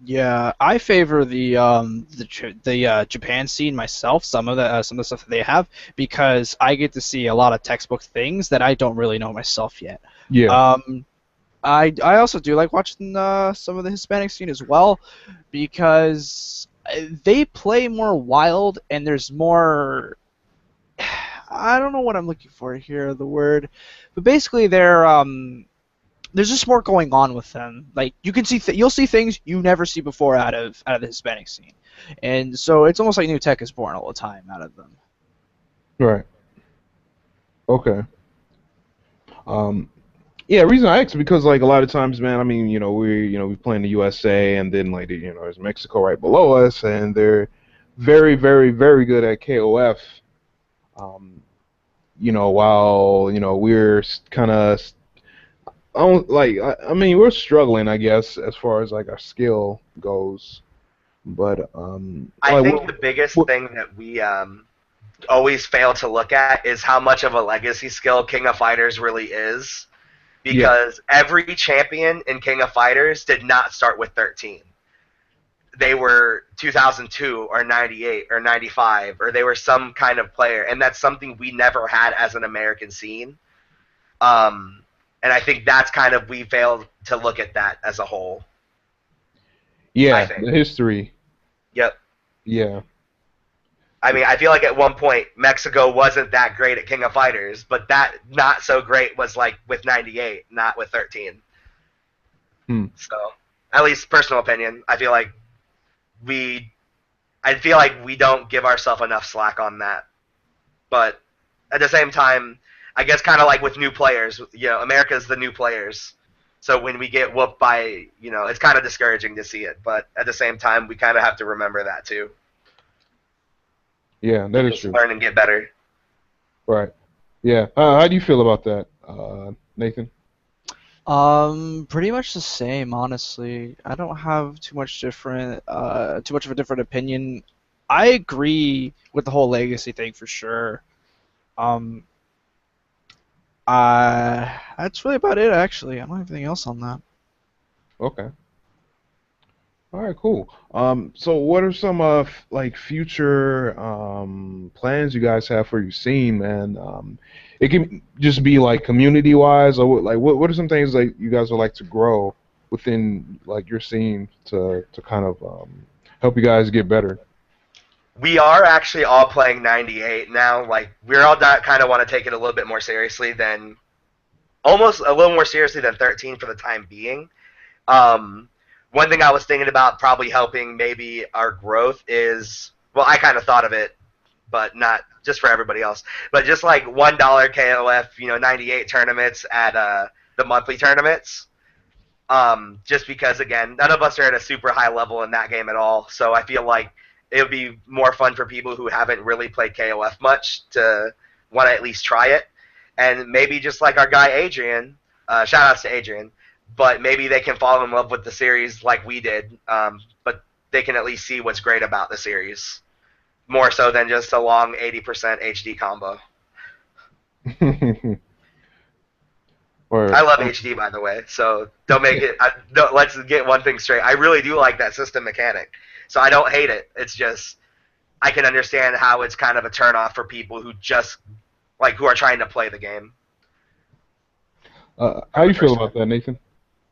C: Yeah, I favor the Japan scene myself. Some of the stuff that they have, because I get to see a lot of textbook things that I don't really know myself yet.
A: Yeah.
C: I also do like watching some of the Hispanic scene as well, because they play more wild and there's more. I don't know what I'm looking for here, the word, but basically there's just more going on with them. Like you can see, you'll see things you never see before out of the Hispanic scene, and so it's almost like new tech is born all the time out of them.
A: Right. Okay. Yeah, reason I asked because like a lot of times, man, I mean, we play in the USA, and then like there's Mexico right below us, and they're very, very, very good at KOF. While we're kind of, I mean, we're struggling, I guess, as far as like our skill goes. But
B: I think the biggest thing that we always fail to look at is how much of a legacy skill King of Fighters really is. Because every champion in King of Fighters did not start with 13. They were 2002 or 98 or 95, or they were some kind of player. And that's something we never had as an American scene. And I think that's kind of, we failed to look at that as a whole.
A: Yeah, the history.
B: Yep.
A: Yeah.
B: I mean, I feel like at one point Mexico wasn't that great at King of Fighters, but that not so great was like with 98, not with 13. So, at least personal opinion, I feel like we don't give ourselves enough slack on that. But at the same time, I guess kind of like with new players, America's the new players. So when we get whooped by, it's kind of discouraging to see it. But at the same time, we kind of have to remember that too.
A: Yeah, that is true.
B: Learn and get better.
A: Right. Yeah. How do you feel about that, Nathan?
C: Pretty much the same, honestly. I don't have too much of a different opinion. I agree with the whole legacy thing for sure. That's really about it, actually. I don't have anything else on that.
A: Okay. All right, cool. So what are some future plans you guys have for your scene, man? It can just be like community wise, or what are some things that you guys would like to grow within like your scene to kind of help you guys get better?
B: We are actually all playing 98 now. Like we're all kind of want to take it a little bit more seriously than, almost a little more seriously than 13 for the time being. One thing I was thinking about probably helping maybe our growth is, well, I kind of thought of it, but not just for everybody else, but just like $1 KOF, 98 tournaments at the monthly tournaments. Just because, again, none of us are at a super high level in that game at all, so I feel like it would be more fun for people who haven't really played KOF much to want to at least try it. And maybe just like our guy Adrian, shout outs to Adrian, but maybe they can fall in love with the series like we did, but they can at least see what's great about the series, more so than just a long 80% HD combo. I love HD, by the way, so don't make it. Let's get one thing straight. I really do like that system mechanic, so I don't hate it. It's just I can understand how it's kind of a turnoff for people who just who are trying to play the game.
A: How do you feel about that, Nathan?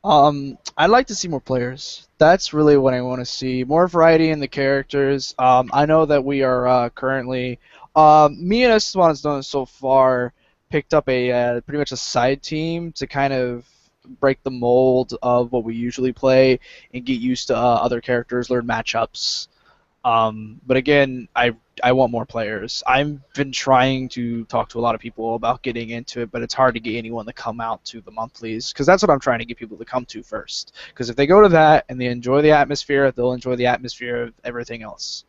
C: I'd like to see more players. That's really what I want to see. More variety in the characters. I know that we are currently, me and Esteban has done it so far, picked up a pretty much a side team to kind of break the mold of what we usually play and get used to other characters, learn matchups. But again, I want more players. I've been trying to talk to a lot of people about getting into it, but it's hard to get anyone to come out to the monthlies, because that's what I'm trying to get people to come to first. Because if they go to that and they enjoy the atmosphere, they'll enjoy the atmosphere of everything else.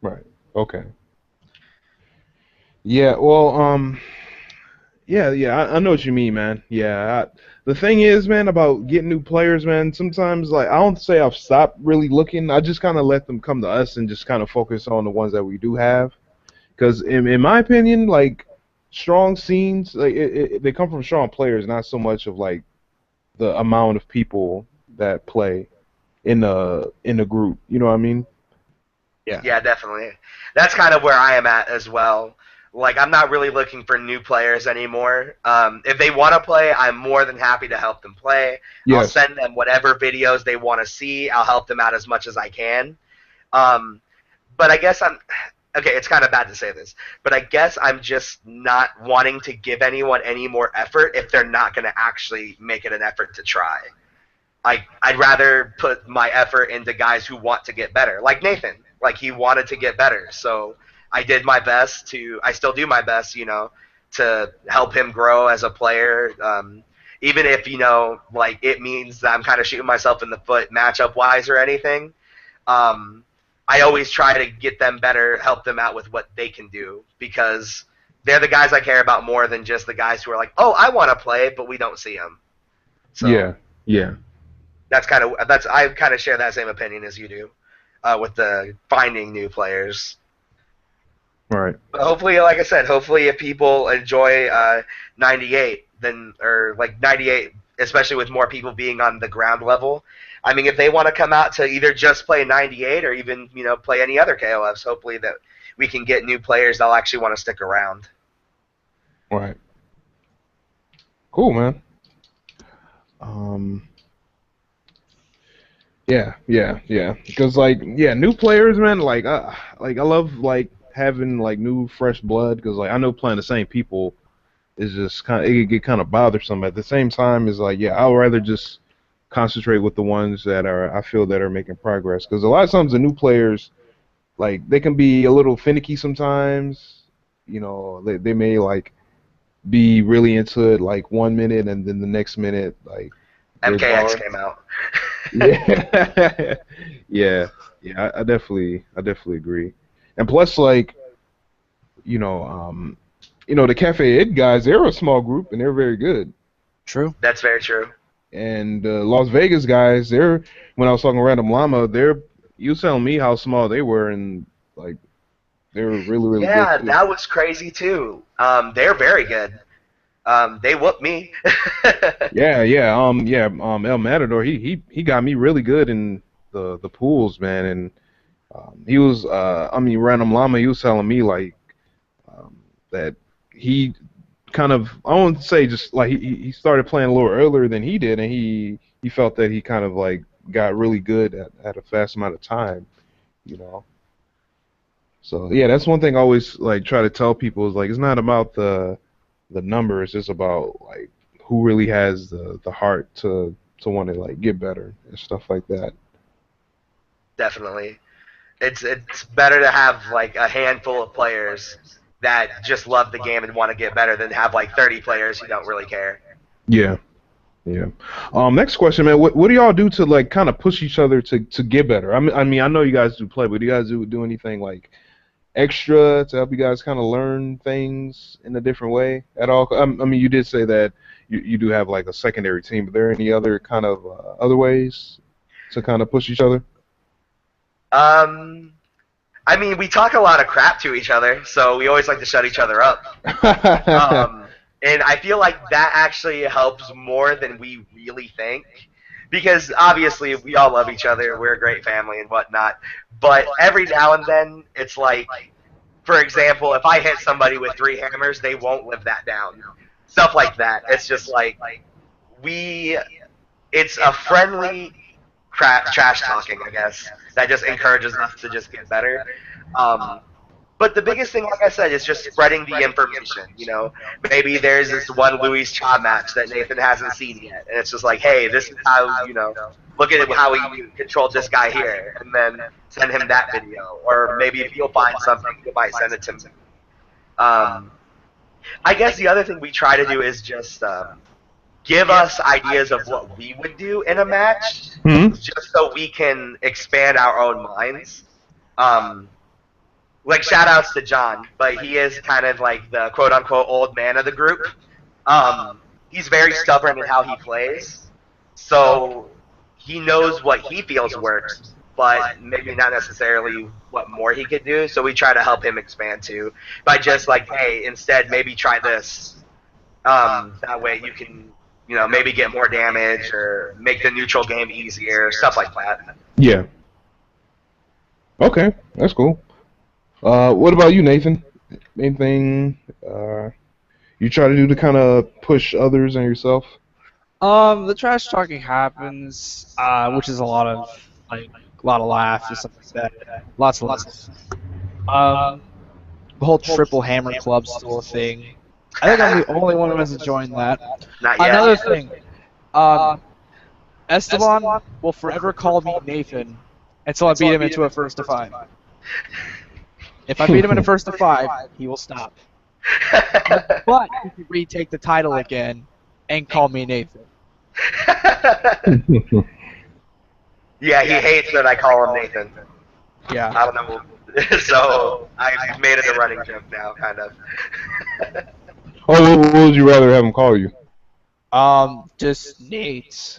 A: Right. Okay. Yeah. Well. Yeah. I know what you mean, man. The thing is, man, about getting new players, man. Sometimes, like, I don't say I've stopped really looking. I just kind of let them come to us and just kind of focus on the ones that we do have. Because in my opinion, like, strong scenes, like, they come from strong players, not so much of like the amount of people that play in the group. You know what I mean? Yeah.
B: Yeah, definitely. That's kind of where I am at as well. Like, I'm not really looking for new players anymore. If they want to play, I'm more than happy to help them play. I'll
A: Yes.
B: send them whatever videos they want to see. I'll help them out as much as I can. Um, but I guess I'm okay. It's kind of bad to say this, but I guess I'm just not wanting to give anyone any more effort if they're not going to actually make it an effort to try. I'd rather put my effort into guys who want to get better, like Nathan. Like, he wanted to get better, so I did my best to. I still do my best, to help him grow as a player. Even if like, it means that I'm kind of shooting myself in the foot matchup wise or anything. Um, I always try to get them better, help them out with what they can do, because they're the guys I care about more than just the guys who are like, oh, I want to play, but we don't see them. So
A: Yeah. Yeah.
B: that's I kind of share that same opinion as you do, with the finding new players.
A: Right.
B: But hopefully, like I said, hopefully if people enjoy 98, then, or like 98, especially with more people being on the ground level. I mean, if they want to come out to either just play 98 or even play any other KOFs, hopefully that we can get new players that'll actually want to stick around.
A: Right. Cool, man. Um. Yeah. Because like, yeah, new players, man. Like I love like having like new fresh blood. Because like I know playing the same people is just kind of, it could get kind of bothersome. At the same time, is like, yeah, I would rather just concentrate with the ones that are I feel that are making progress. Because a lot of times the new players, like, they can be a little finicky sometimes. They may like be really into it like 1 minute, and then the next minute like they're
B: MKX
A: gone.
B: came out.
A: Yeah, yeah. I definitely agree. And plus, like, you know, um, the Cafe Ed guys, they're a small group and they're very good.
C: True.
B: That's very true.
A: And Las Vegas guys, when I was talking to Random Llama, you was telling me how small they were, and like they were really, really good
B: Yeah,
A: too.
B: that was crazy too. They're very good. They whooped me.
A: El Matador, he got me really good in the pools, man, and he was, Random Llama, he was telling me like um, that he kind of, I won't say just like he started playing a little earlier than he did, and he felt that he kind of like got really good at a fast amount of time, you know. So yeah, that's one thing I always like try to tell people is like it's not about the number, it's just about like who really has the heart to want to like get better and stuff like that.
B: Definitely. It's better to have like a handful of players that just love the game and want to get better than have like 30 players who don't really care.
A: Yeah. Yeah. Next question, man. What do y'all do to like kind of push each other to get better? I mean, I know you guys do play, but do you guys do anything like extra to help you guys kind of learn things in a different way at all? I mean, you did say that you do have like a secondary team, but are there any other kind of other ways to kind of push each other?
B: Um, I mean, we talk a lot of crap to each other, so we always like to shut each other up. And I feel like that actually helps more than we really think. Because obviously we all love each other, we're a great family and whatnot. But every now and then, it's like, for example, if I hit somebody with 3 hammers, they won't live that down. Stuff like that. It's just like, we, it's a friendly trash talking, I guess, that just encourages us to just get better. Um, but the biggest thing, like I said, is just spreading the information. Maybe there's this one Louis Cha match that Nathan hasn't seen yet, and it's just like, hey, this is how look at how he controlled this guy here, and then send him that video. Or maybe if you'll find something, you might send it to me. I guess the other thing we try to do is just give us ideas of what we would do in a match,
A: Hmm.
B: just so we can expand our own minds. Like, shout outs to John, but he is kind of like the quote unquote old man of the group. he's very stubborn in how he plays. So he knows what he feels works, but maybe not necessarily what more he could do. So we try to help him expand too by just like, hey, instead maybe try this. That way you can, maybe get more damage or make the neutral game easier, stuff like that.
A: Yeah. Okay, that's cool. What about you, Nathan? Anything you try to do to kind of push others and yourself?
C: The trash talking happens, which is a lot of laughs and stuff like that. Lots of laughs. The whole triple hammer club's still a thing. I think I'm the only one who hasn't joined that.
B: Not yet.
C: Another thing, Esteban will forever call me Nathan until I beat him into a first to 5. If I beat him in a first to 5, he will stop. But he can retake the title again and call me Nathan.
B: Yeah, he hates that I call him Nathan.
C: Yeah.
B: I don't know. So I've made it a running joke now, kind of.
A: Oh, what would you rather have him call you?
C: Just Nate.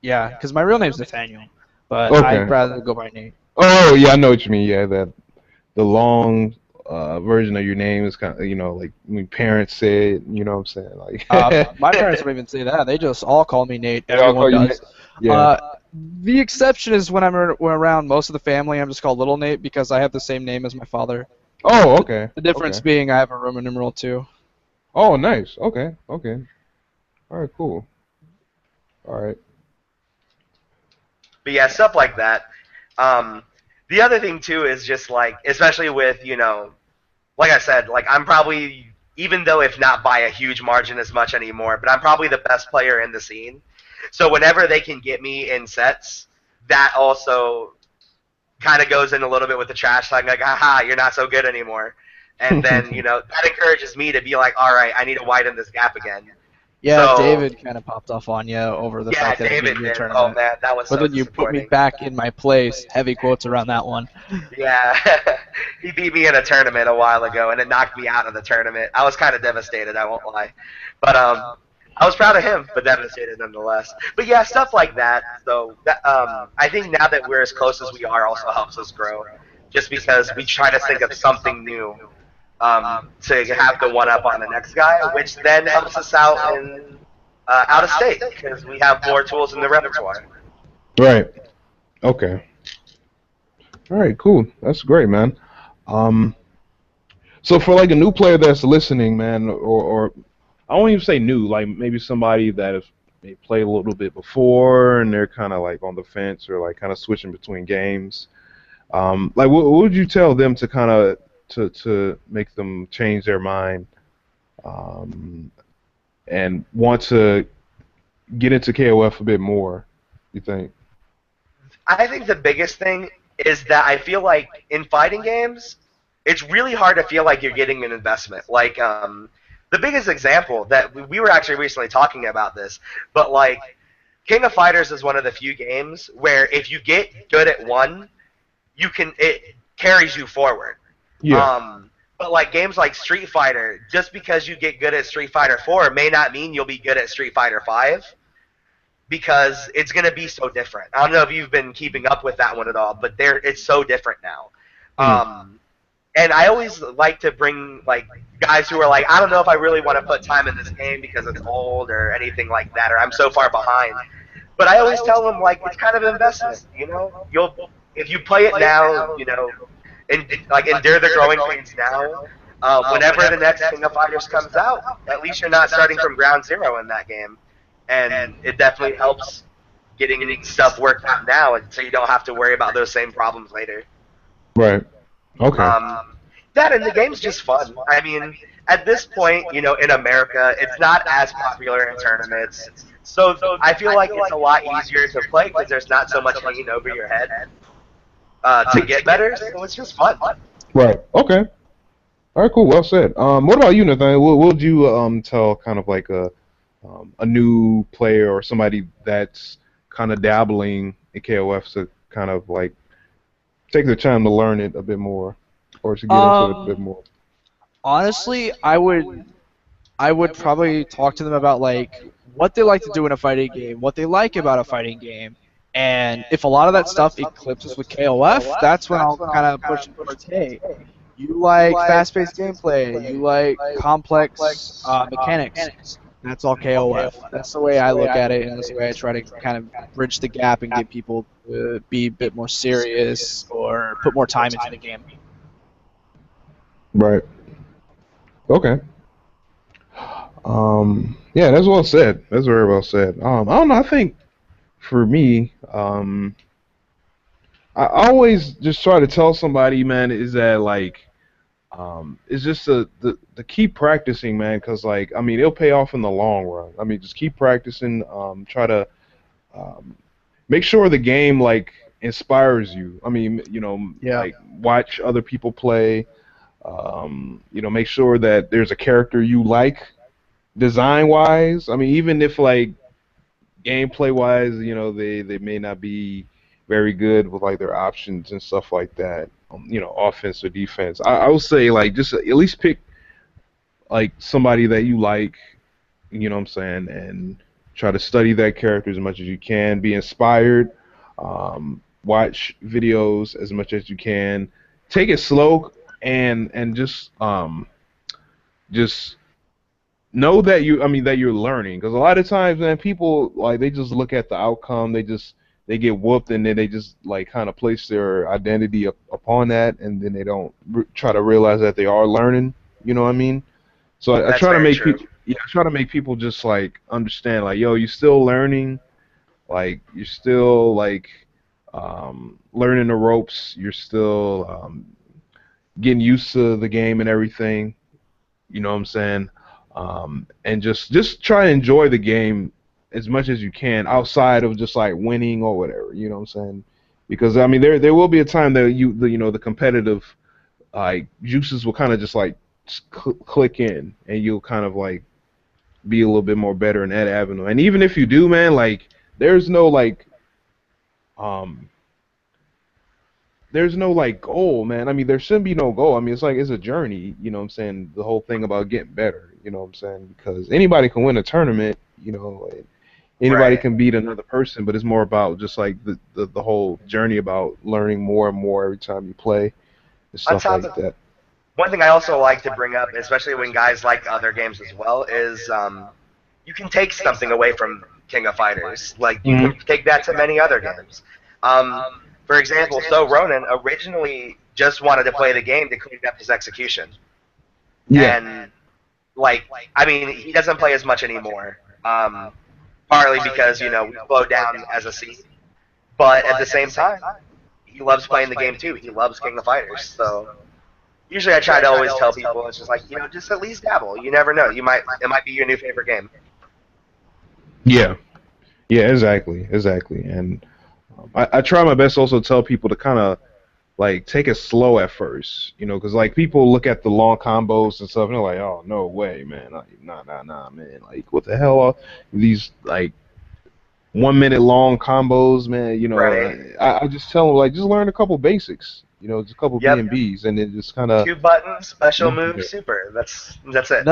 C: Yeah, because my real name's Nathaniel, but
A: Okay.
C: I'd rather go by Nate.
A: Oh, yeah, I know what you mean. Yeah, that the long version of your name is kind of, like when parents say it, you know what I'm saying? Like,
C: My parents don't even say that. They just all call me Nate.
A: They all call
C: Everyone
A: you
C: does.
A: Nate? Yeah.
C: The exception is when I'm around most of the family, I'm just called Little Nate because I have the same name as my father.
A: Oh, okay.
C: The difference being I have a Roman numeral too.
A: Oh, nice. Okay. All right, cool. All right.
B: But yeah, stuff like that. The other thing too is just like, especially with, like I said, like I'm probably, even though if not by a huge margin as much anymore, but I'm probably the best player in the scene. So whenever they can get me in sets, that also kind of goes in a little bit with the trash talking, like, haha, you're not so good anymore. And then, that encourages me to be like, all right, I need to widen this gap again.
C: Yeah,
B: So-
C: David kind of popped off on you over the
B: Yeah,
C: fact that I
B: David
C: beat you in a
B: did. Oh,
C: tournament.
B: man, that was
C: But
B: so
C: then you put me
B: disappointing.
C: back in my place. Heavy quotes around that one.
B: Yeah, he beat me in a tournament a while ago, and it knocked me out of the tournament. I was kind of devastated, I won't lie. But I was proud of him, but devastated nonetheless. But yeah, stuff like that. So that, I think now that we're as close as we are also helps us grow, just because we try to think of something new to have the one up on the next guy, which then helps us out in out of state because we have more tools in the repertoire.
A: Right. Okay. All right, cool. That's great, man. So for like a new player that's listening, man, or I won't even say new, like maybe somebody that has maybe played a little bit before and they're kind of like on the fence or like kind of switching between games. Like what would you tell them to kind of to make them change their mind and want to get into KOF a bit more? You think?
B: I think the biggest thing is that I feel like in fighting games, it's really hard to feel like you're getting an investment. Like the biggest example that we were actually recently talking about this, but like King of Fighters is one of the few games where if you get good at one, it carries you forward.
A: Yeah.
B: But like games like Street Fighter, just because you get good at Street Fighter 4 may not mean you'll be good at Street Fighter 5. Because it's going to be so different. I don't know if you've been keeping up with that one at all, but it's so different now. And I always like to bring like guys who are like, I don't know if I really want to put time in this game because it's old or anything like that, or I'm so far behind. But I always tell them like it's kind of an investment. If you play it now, and like endure the growing pains now. Whenever the next King of Fighters comes out, at least you're not starting from ground zero in that game. And it definitely helps getting stuff worked out now, and so you don't have to worry about those same problems later.
A: Right. Okay.
B: That and the game's just fun. I mean, at this point, in America, it's not as popular in tournaments, so I feel like it's a lot easier to play because there's not so much hanging over your head to get better. So it's just fun.
A: Right. Okay. All right. Cool. Well said. What about you, Nathaniel? What would you tell kind of like a new player or somebody that's kind of dabbling in KOF to kind of like take the time to learn it a bit more or to get into it a bit more?
C: Honestly, I would I would probably talk to them about like what they like to do in a fighting game, what they like about a fighting game, and if a lot of that stuff eclipses with KOF, that's when I'll kind of push it towards, hey, you like fast-paced gameplay, you like complex mechanics. That's all KOF. That's the way I look at it, and that's the way I try to kind of bridge the gap and get people to be a bit more serious or put more time into the game.
A: Right. Okay. Yeah, that's well said. That's very well said. I don't know. I think for me, I always just try to tell somebody, man, is that like, it's just the keep practicing, man, because like, I mean, it'll pay off in the long run. I mean, just keep practicing. Try to um, make sure the game like inspires you. I mean,
C: Yeah.
A: like watch other people play. Make sure that there's a character you like design wise. I mean, even if like gameplay wise, they may not be very good with like their options and stuff like that. Offense or defense. I would say like just at least pick like somebody that you like. You know what I'm saying, and try to study that character as much as you can. Be inspired. Watch videos as much as you can. Take it slow and just know that that you're learning, because a lot of times, man, people like they just look at the outcome, they get whooped, and then they just like kind of place their identity upon that, and then they don't try to realize that they are learning. You know what I mean? So I
B: That's
A: try to
B: very
A: make
B: true.
A: people, yeah, I try to make people just like understand, like, yo, you're still learning, like you're still like learning the ropes, you're still getting used to the game and everything. You know what I'm saying? And just try to enjoy the game as much as you can outside of just like winning or whatever. You know what I'm saying? Because I mean, there will be a time that the competitive like juices will kind of just like click in, and you'll kind of like be a little bit more better in that avenue. And even if you do, man, like there's no like um there's no like goal, man. I mean, there shouldn't be no goal. I mean, it's a journey. You know what I'm saying? The whole thing about getting better. You know what I'm saying? Because anybody can win a tournament. And anybody
B: Right.
A: can beat another person, but it's more about just like the whole journey about learning more and more every time you play and
B: On
A: stuff
B: top
A: like
B: of
A: that.
B: one thing I also like to bring up, especially when guys like other games as well, is you can take something away from King of Fighters. Like you
A: Hmm.
B: can take that to many other games. Um, for example, So Ronan originally just wanted to play the game to clean up his execution,
A: Yeah.
B: and like I mean he doesn't play as much anymore. Partly because we slowed down as a scene, but at the same time he loves playing the game too. He loves King of Fighters, so. Usually, I try to always tell people it's just like just at least dabble. You never know. It might be your new favorite game.
A: Yeah. Yeah. Exactly. Exactly. And I try my best also to tell people to kind of like take it slow at first, because like people look at the long combos and stuff and they're like, oh no way, man, like, nah, man, like what the hell are these like 1 minute long combos, man?
B: Right.
A: I just tell them like just learn a couple basics, just a couple B
B: Yep.
A: and Bs, and then just kind of
B: Two buttons, special
A: move from
B: move,
A: there.
B: super. That's it.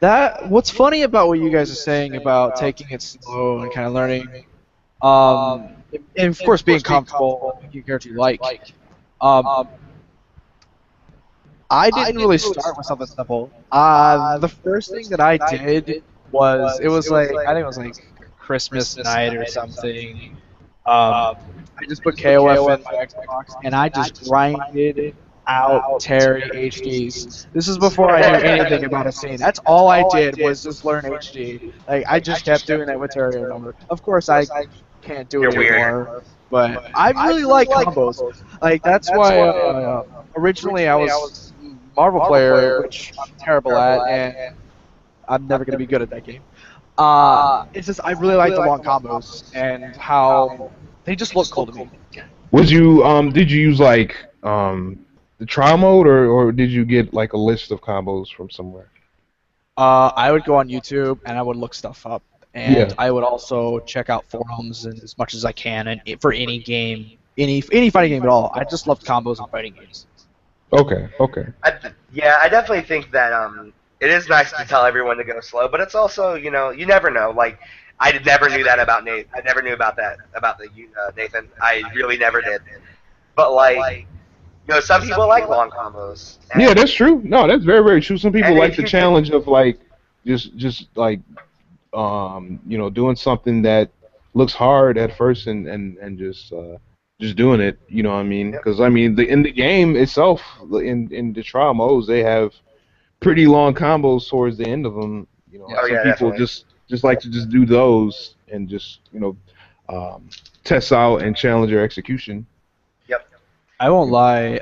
C: That what's funny about what you guys are saying about taking it slow and kind of learning, um, and of course being comfortable with picking a character you like. Um, I didn't really start with something simple. The first thing that I did was it was like I think it was like Christmas night or something. I just put KOF in my Xbox and I just grinded out Terry HDs. This is before I knew anything about a scene. That's all I did was just learn HD. Like I just kept doing that with Terry over. Of course I can't do it
B: You're weird.
C: anymore, but I really like combos. Like that's why originally I was Marvel player, which I'm terrible at, and I'm never gonna be good at that game. It's just I really like the long combos and how they just look cool to me.
A: Did you use like the trial mode, or did you get like a list of combos from somewhere?
C: I would go on YouTube and I would look stuff up, and
A: Yeah.
C: I would also check out forums and as much as I can, and for any game, any fighting game at all. I just loved combos and fighting games.
A: Okay. Okay.
B: Yeah, I definitely think that it is nice to tell everyone to go slow, but it's also, you know, you never know. Like, I never knew that about Nate. I never knew about that about the Nathan. I really never did. But like, you know, some people like long combos,
A: Yeah, that's true. No, that's very, very true. Some people
B: and
A: like
B: if
A: the
B: you do,
A: challenge of like just like you know, doing something that looks hard at first and just doing it. You know what I mean?
B: yep.
A: Because I mean, in the game itself, in the trial modes, they have pretty long combos towards the end of them. You know,
B: Oh
C: Yes.
A: some
B: yeah,
A: people
B: definitely.
A: just like to just do those and just test out and challenge your execution.
B: Yep.
C: I won't lie.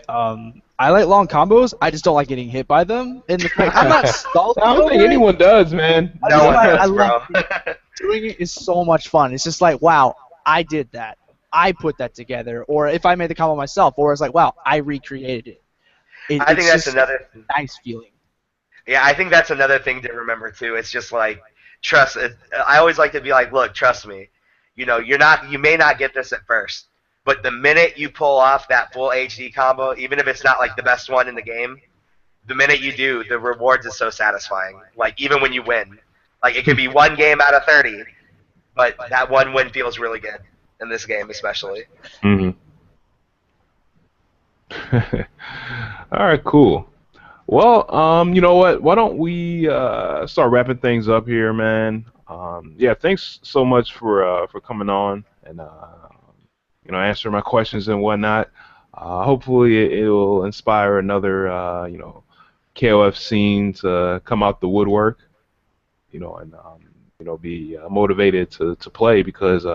C: I like long combos. I just don't like getting hit by them. And the fact I'm not
A: I
C: salty
A: don't think
C: over it.
A: anyone does, man.
C: I
B: No
C: just
B: one
C: like I
B: does,
C: love
B: bro.
C: doing it is so much fun. It's just like, wow, I did that. I put that together. Or if I made the combo myself, or it's like, wow, I recreated it.
B: I think
C: It's
B: that's
C: just
B: another.
C: a nice feeling.
B: Yeah, I think that's another thing to remember too. It's just like trust. I always like to be like, look, trust me. You know, you may not get this at first, but the minute you pull off that full HD combo, even if it's not like the best one in the game, the minute you do, the rewards is so satisfying. Like even when you win, like it could be one game out of 30, but that one win feels really good in this game, especially.
A: Hmm. All right, cool. Well, you know what? Why don't we start wrapping things up here, man? Yeah, thanks so much for coming on and you know, answering my questions and whatnot. Hopefully, it will inspire another you know, KOF scene to come out the woodwork, you know, and you know, be motivated to play because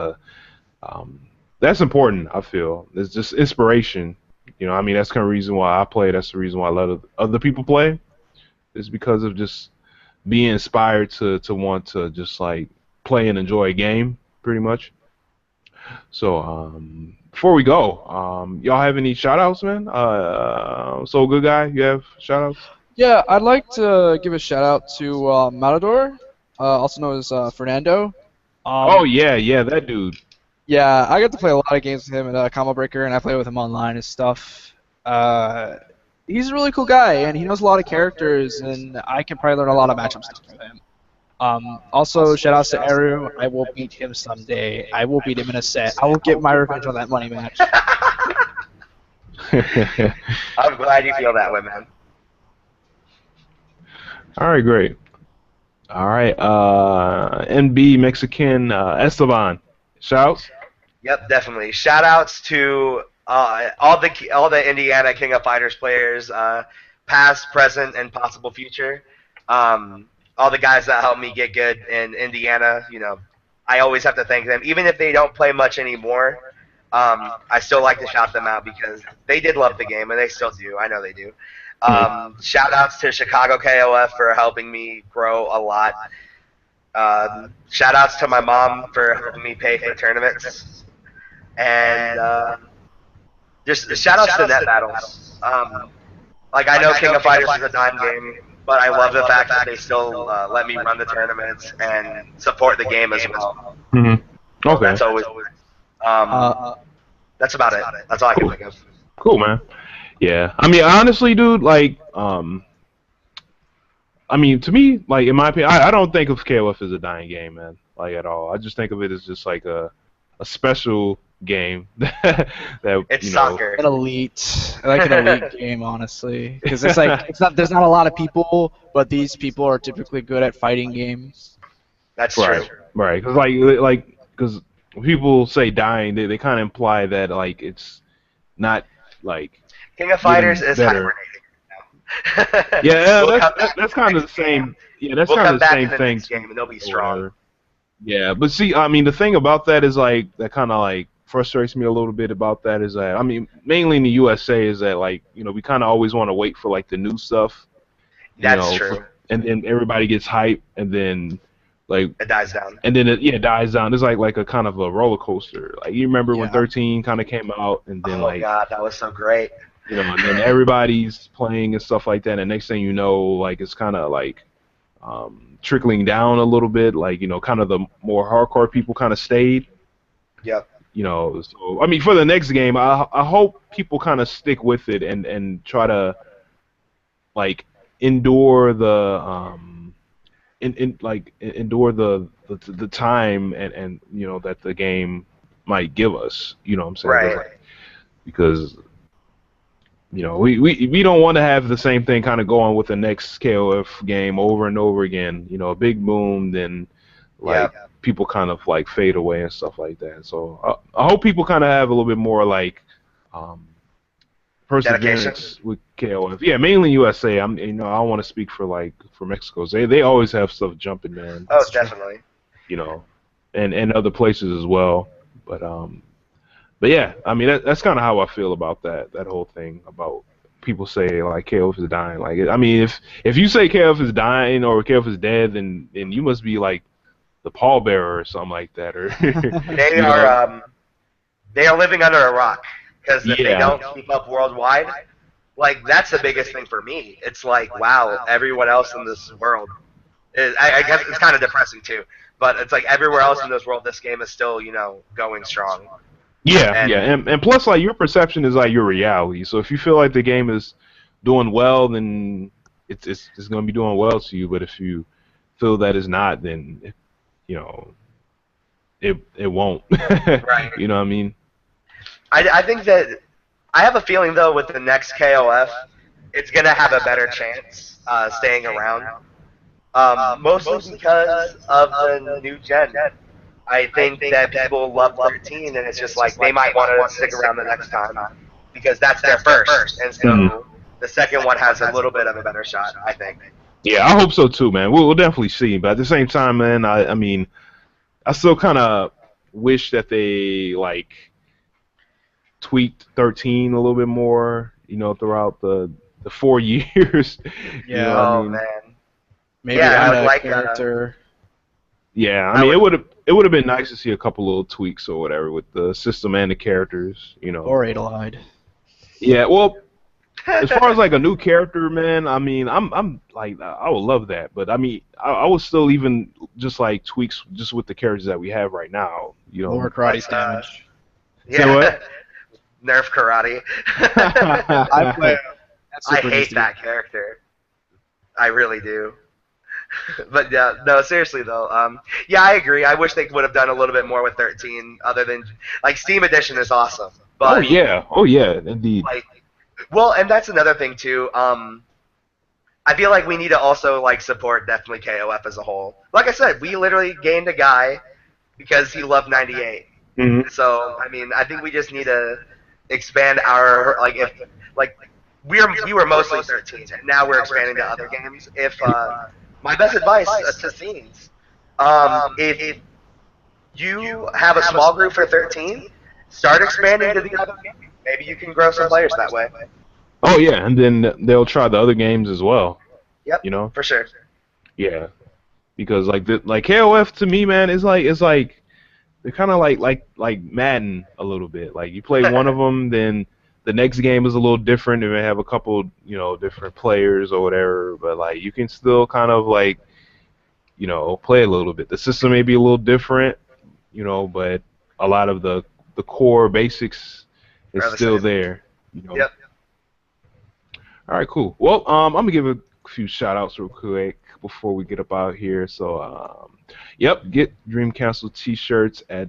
A: um, that's important. I feel it's just inspiration. You know, I mean, that's kind of reason why I play. That's the reason why a lot of other people play. Is because of just being inspired to want to just like play and enjoy a game, pretty much. So before we go, y'all have any shout outs, man? So good guy, you have shout outs?
C: Yeah, I'd like to give a shout out to Matador, also known as Fernando.
A: Oh
C: Um,
A: yeah, yeah, that dude.
C: yeah, I got to play a lot of games with him at Combo Breaker, and I play with him online and stuff. Uh, he's a really cool guy, and he knows a lot of characters, and I can probably learn a lot of matchup stuff from him. Also, shout outs to Eru. I will beat him someday. I will beat him in a set. I will get my revenge on that money match.
B: I'm glad you feel that way, man.
A: All right, great. All right, NB Mexican Esteban, shouts.
B: Yep, definitely. Shout outs to all the Indiana King of Fighters players, past, present, and possible future. All the guys that helped me get good in Indiana. You know, I always have to thank them, even if they don't play much anymore. I still like to shout them out because they did love the game, and they still do. I know they do. Shout outs to Chicago KOF for helping me grow a lot. Shout outs to my mom for helping me pay for tournaments. And just shout outs to net battles. Like I know King of Fighters is a dime game, but I love the fact that they still let me run the tournaments and support the game as well.
A: Hmm.
B: So
A: Okay,
B: that's always um, that's about it. That's all I can
A: cool,
B: think of.
A: cool, man. Yeah, I mean, honestly, dude, like, I mean, to me, like, in my opinion, I don't think of KOF as a dying game, man, like at all. I just think of it as just like a special game that
B: It's
A: you know.
B: soccer.
C: An elite, I like an elite game, honestly, because it's like it's not. There's not a lot of people, but these people are typically good at fighting games.
B: That's true.
A: Right, right. Because because when people say dying, they kind of imply that like it's not like
B: King of Fighters
A: getting
B: is
A: better.
B: hibernating now.
A: Yeah,
B: we'll come back
A: that's
B: in the
A: kind of the
B: next game.
A: same. Yeah, that's
B: We'll
A: kind
B: come
A: of the
B: back
A: same
B: in the
A: thing
B: next
A: too,
B: game and they'll be
A: or
B: strong.
A: whatever. Yeah, but see, I mean, the thing about that is like that kind of like frustrates me a little bit about that is that I mean, mainly in the USA is that like you know we kind of always want to wait for like the new stuff, you
B: That's
A: know,
B: true.
A: and then everybody gets hype, and then like
B: It dies down.
A: and then it yeah dies down. It's like a kind of a roller coaster. Like you remember when
C: Yeah.
A: 13 kind of came out, and then
B: Oh
A: like
B: god, that was so great.
A: you know, and then everybody's playing and stuff like that, and next thing you know, like it's kind of like trickling down a little bit. Like you know, kind of the more hardcore people kind of stayed.
B: Yep.
A: You know, so I mean, for the next game, I hope people kind of stick with it and try to like endure endure the time and that the game might give us. You know what I'm saying?
B: Right.
A: Because we don't want to have the same thing kind of go on with the next KOF game over and over again. A big boom, then like
B: Yeah.
A: people kind of like fade away and stuff like that. So I hope people kind of have a little bit more like um,
B: Dedication.
A: perseverance with KOF. Yeah, mainly USA. I don't want to speak for Mexico. They always have stuff jumping, man.
B: Oh, definitely.
A: And other places as well. But yeah, I mean that's kind of how I feel about that whole thing about people say like KOF is dying. Like I mean if you say KOF is dying or KOF is dead, then you must be like the pallbearer or something like that, or
B: They
A: you know,
B: are they are living under a rock because if they
A: Yeah.
B: don't keep up worldwide, like that's the biggest thing for me. It's like wow, everyone else in this world. I guess it's kind of depressing too, but it's like everywhere else in this world, this game is still going strong.
A: Yeah,
B: And
A: yeah, and plus like your perception is like your reality. So if you feel like the game is doing well, then it's gonna be doing well to you. But if you feel that it's not, then you know it won't.
B: right.
A: You know what I mean?
B: I think that I have a feeling though with the next KOF, it's gonna have a better chance staying around. Mostly because of the new gen. I think that people love 13, and it's just like they might want to stick around the next time because that's their first, and so the second one has a little bit of a better shot. I think.
A: Yeah, I hope so too, man. We'll definitely see. But at the same time, man, I mean, I still kind of wish that they like tweaked 13 a little bit more, throughout the 4 years. You know what I
B: Oh
A: mean?
B: man.
C: Maybe
B: Yeah, I
C: add
B: would
C: a
B: like,
C: character.
A: Yeah, I
B: I
A: mean,
B: would-
A: it would have been nice to see a couple little tweaks or whatever with the system and the characters.
C: Or Adelheid.
A: Yeah, well, as far as like a new character, man, I mean, I'm like I would love that, but I mean, I would still even just like tweaks just with the characters that we have right now.
C: Lower karate's damage.
A: Say what?
B: Nerf karate.
C: I play.
B: I hate that character. I really do. But yeah, no, seriously though. Yeah, I agree. I wish they would have done a little bit more with 13, other than like Steam Edition is awesome. But
A: Oh yeah, indeed.
B: like, well, and that's another thing too. I feel like we need to also like support definitely KOF as a whole. Like I said, we literally gained a guy because he loved 98.
A: Mhm.
B: So I mean, I think we just need to expand our we were mostly 13, and now we're expanding to other games. If my best advice to scenes, if you have a small group for 13, start expanding to the other games. Maybe you can grow some players that way.
A: Oh yeah, and then they'll try the other games as well.
B: Yep,
A: You know?
B: for sure.
A: Yeah, because like KOF to me, man, is like they're kind of like Madden a little bit. Like you play one of them, then the next game is a little different. They may have a couple, different players or whatever, but like you can still kind of like, play a little bit. The system may be a little different, but a lot of the core basics is
B: Are the
A: still
B: same.
A: there.
B: Yep.
A: All right, cool. Well, I'm gonna give a few shout outs real quick before we get up out here. So, yep, get Dream Council t-shirts at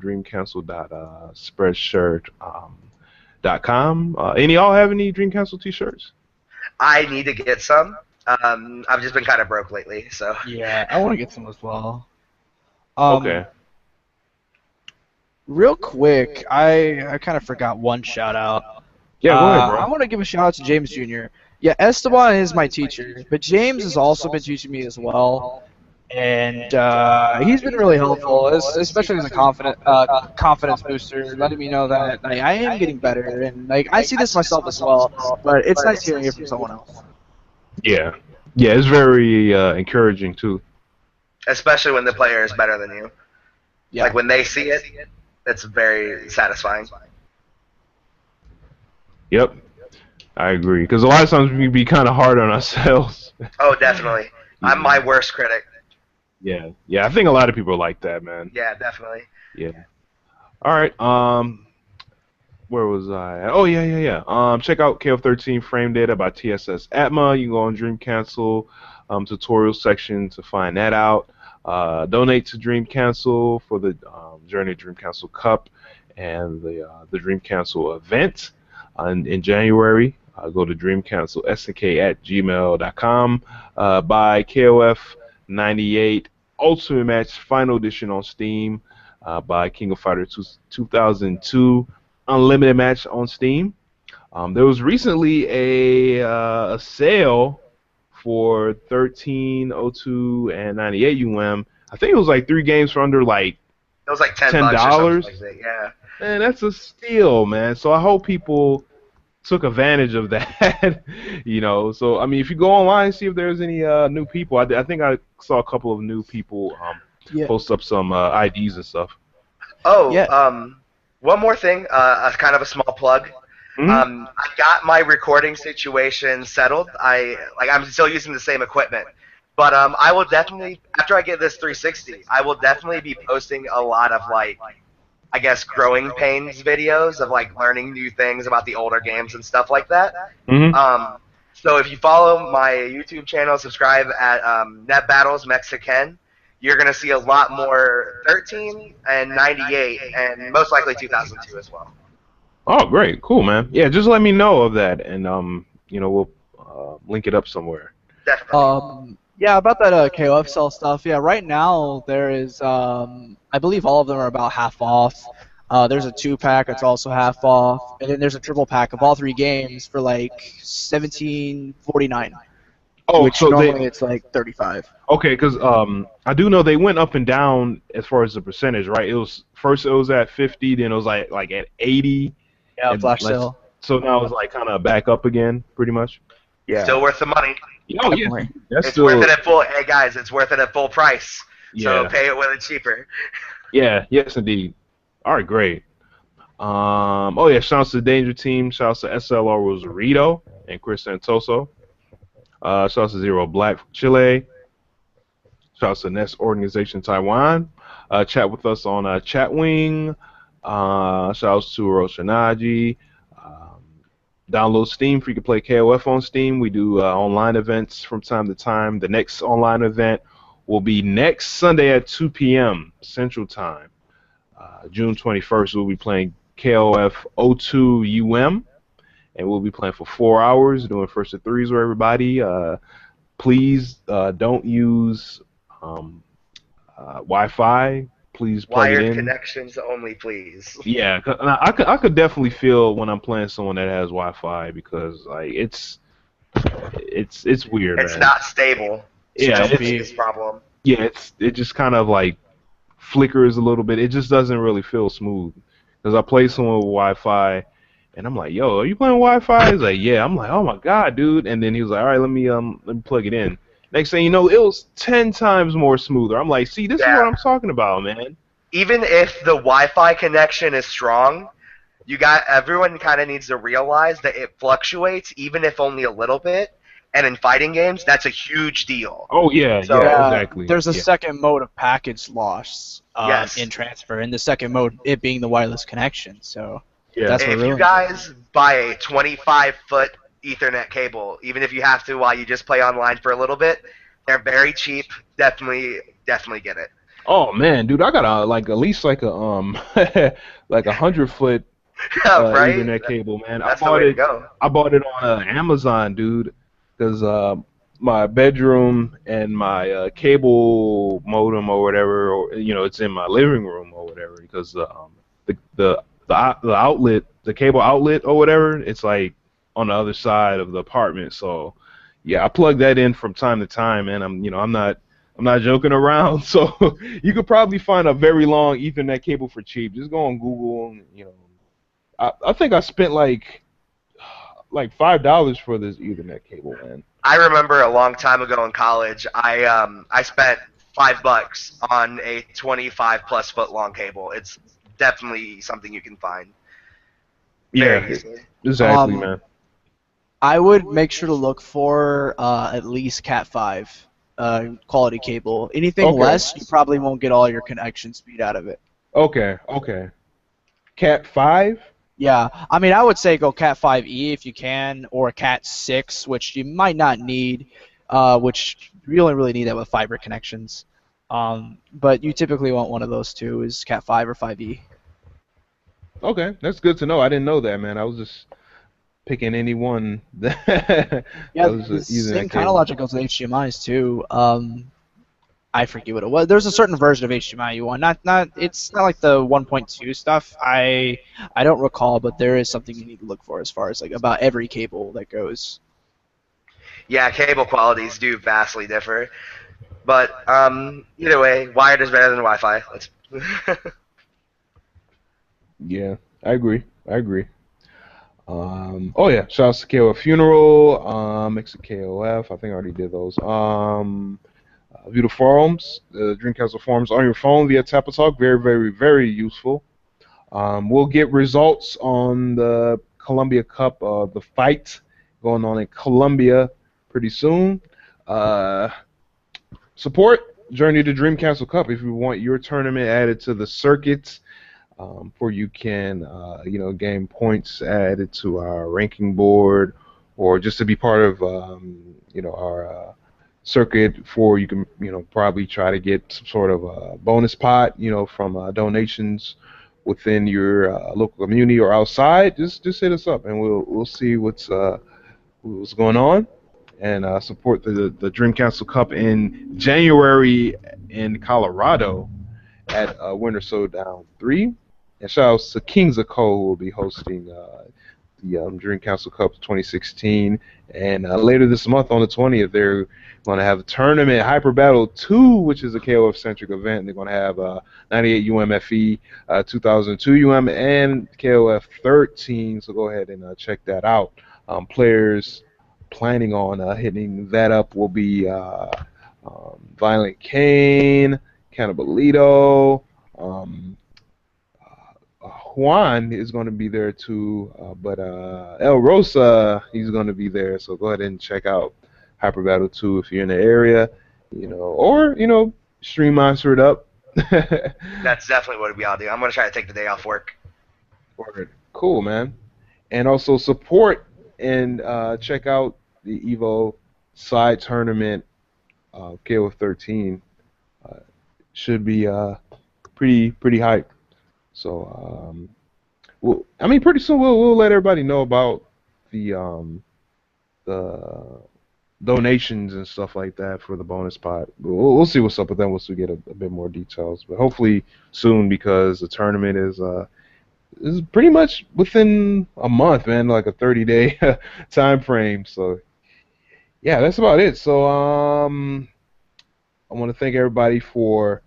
A: dreamcouncil.spreadshirt.com. Any y'all have any Dream Council t-shirts?
B: I need to get some. I've just been kind of broke lately, so.
C: Yeah, I want to get some as well.
A: Okay.
C: Real quick, I kind of forgot one shout out.
A: Yeah, go ahead,
C: I
A: bro.
C: want to give a shout out to James Jr. Yeah, Esteban is my teacher, but James has also been teaching me as well, and he's been really helpful, especially as a confidence booster, letting me know that like, I am getting better, and like I see this myself as well. But it's nice hearing it from someone else.
A: Yeah, it's very encouraging too.
B: Especially when the player is better than you.
C: Yeah.
B: Like when they see it, it's very satisfying.
A: Yep, I agree. Because a lot of times we can be kind of hard on ourselves.
B: Oh, definitely. I'm my worst critic.
A: Yeah, I think a lot of people are like that, man.
B: Yeah, definitely.
A: Yeah. All right. where was I? Oh yeah. Check out KO13 Frame Data by TSS Atma. You can go on Dream Cancel tutorial section to find that out. Donate to Dream Cancel for the Journey Dream Cancel Cup and the Dream Cancel event in January. Go to dreamcancelSNK@gmail.com. Buy KOF 98 Ultimate Match Final Edition on Steam. Buy King of Fighters 2002 Unlimited Match on Steam. There was recently a sale for 1302 and 98 UM. I think it was like 3 games for under like
B: It was like $10 or
A: $10.
B: something like that. Yeah.
A: Man, that's a steal, man. So I hope people took advantage of that. So I mean, if you go online, see if there's any new people. I think I saw a couple of new people post up some IDs and stuff.
B: Oh,
C: Yeah.
B: one more thing, kind of a small plug.
A: Mhm.
B: I got my recording situation settled. I'm still using the same equipment, but I will definitely, after I get this 360, I will definitely be posting a lot of I guess growing pains videos of learning new things about the older games and stuff like that.
A: Mhm.
B: So if you follow my YouTube channel, subscribe at Net Battles Mexican, you're gonna see a lot more 13 and 98 and most likely 2002 as well.
A: Oh, great, cool, man. Yeah, just let me know of that, and we'll link it up somewhere.
B: Definitely.
C: Yeah, about that KOF cell stuff. Yeah, right now there is, I believe all of them are about half off. There's a 2-pack, it's also half off, and then there's a triple pack of all 3 games for like 17.49,
A: Oh,
C: which
A: so
C: normally it's like 35.
A: okay, because I do know they went up and down as far as the percentage, right? It was first it was at 50, then it was like at 80,
C: Yeah,
A: and
C: flash sale.
A: so now it's like kind of back up again, pretty much.
C: Yeah,
B: Still worth the money.
A: Oh yeah,
C: definitely.
A: that's
B: It's
A: still
B: worth it at full. Hey guys, it's worth it at full price. So
A: yeah,
B: pay it when it's cheaper.
A: yeah, yes indeed. All right, great. Oh yeah, shouts to the Danger Team, shouts to SLR Rosarito and Chris Santoso. Shouts to Zero Black from Chile. Shouts to Nest Organization Taiwan. Chat with us on Chatwing. Shouts to Roshanaji. Um, Download Steam for you can play KOF on Steam. We do online events from time to time. The next online event will be next Sunday at 2 p.m. Central Time. June 21st, we'll be playing KOF 02 UM, and we'll be playing for 4 hours, doing first to threes with everybody. Please don't use Wi-Fi. Please plug it
B: Wired
A: in.
B: connections only, please.
A: Yeah, I could definitely feel when I'm playing someone that has Wi-Fi because like it's weird,
B: It's
A: man.
B: not stable.
A: Yeah,
B: That's the
A: it's
B: biggest problem.
A: yeah, it just kind of like flickers a little bit. It just doesn't really feel smooth. Because I play someone with Wi-Fi, and I'm like, "Yo, are you playing Wi-Fi?" He's like, "Yeah." I'm like, "Oh my god, dude!" And then he was like, "All right, let me plug it in." Next thing you know, it was 10 times more smoother. I'm like, "See, this is what
B: Yeah.
A: I'm talking about, man."
B: Even if the Wi-Fi connection is strong, everyone kind of needs to realize that it fluctuates, even if only a little bit. And in fighting games, that's a huge deal.
A: Oh yeah,
B: So-
A: yeah,
C: Yeah,
A: exactly.
C: there's a
A: Yeah.
C: second mode of package loss
B: Yes.
C: in transfer, and the second mode it being the wireless connection. So
A: Yeah.
C: that's what
B: If you
C: ruins it.
B: guys buy a 25-foot Ethernet cable, even if you have to while you just play online for a little bit, they're very cheap. Definitely get it.
A: Oh man, dude, I got at least like a like 100-foot
B: Right?
A: Ethernet cable, man.
B: That's the way to go.
A: I bought it on Amazon, dude, because my bedroom and my cable modem or whatever, or it's in my living room or whatever, because the outlet, the cable outlet or whatever, it's like on the other side of the apartment. So yeah, I plug that in from time to time, and I'm not joking around. So you could probably find a very long Ethernet cable for cheap. Just go on Google, and I think I spent like $5 for this Ethernet cable, man.
B: I remember a long time ago in college, I spent $5 on a 25+ foot long cable. It's definitely something you can find very
A: Yeah,
B: easily.
A: exactly,
C: Um,
A: man.
C: I would make sure to look for at least Cat 5 quality cable. Anything
A: Okay.
C: less, you probably won't get all your connection speed out of it.
A: Okay. Cat 5?
C: Yeah, I mean, I would say go Cat 5e if you can, or Cat 6, which you might not need, which you only really need that with fiber connections. But you typically want one of those two, is Cat 5 or 5e.
A: Okay, that's good to know. I didn't know that, man. I was just picking any one that
C: Yeah,
A: was
C: the
A: using
C: same
A: that
C: kind of
A: cable.
C: logic goes with HDMI's too. I forget what it was. There's a certain version of HDMI you want. It's not like the 1.2 stuff. I don't recall, but there is something you need to look for as far as like about every cable that goes.
B: Yeah, cable qualities do vastly differ. But either way, wired is better than Wi-Fi. Let's.
A: Yeah, I agree. I agree. Oh yeah, shouts to KOF Funeral, exit KOF. I think I already did those. View the forums, the Dreamcastle forums on your phone via Tap and Talk. Very, very, very useful. We'll get results on the Columbia Cup, the fight going on in Columbia pretty soon. Support Journey to Dreamcastle Cup if you want your tournament added to the circuit. Where you can, gain points added to our ranking board, or just to be part of, our circuit. For you can, probably try to get some sort of a bonus pot, from donations within your local community or outside. Just hit us up, and we'll see what's going on, and support the Dreamcastle Cup in January in Colorado at Winter Showdown 3. And shout out to Kings of Cole, who will be hosting the Dream Council Cup 2016. And later this month on the 20th, they're going to have a tournament, Hyper Battle 2, which is a KOF-centric event. They're going to have 98 UMFE, 2002 UM, and KOF 13. So go ahead and check that out. Players planning on hitting that up will be Violent Kane, Cannibalito, Juan is going to be there too, but El Rosa, he's going to be there. So go ahead and check out Hyper Battle 2 if you're in the area, or stream monster it up.
B: That's definitely what we all do. I'm gonna try to take the day off work.
A: Word. Cool, man. And also support and check out the Evo side tournament. KO 13 should be pretty hype. So, pretty soon we'll let everybody know about the donations and stuff like that for the bonus pot. We'll see what's up with them once we get a bit more details. But hopefully soon, because the tournament is pretty much within a month, man, like a 30-day time frame. So yeah, that's about it. So I want to thank everybody for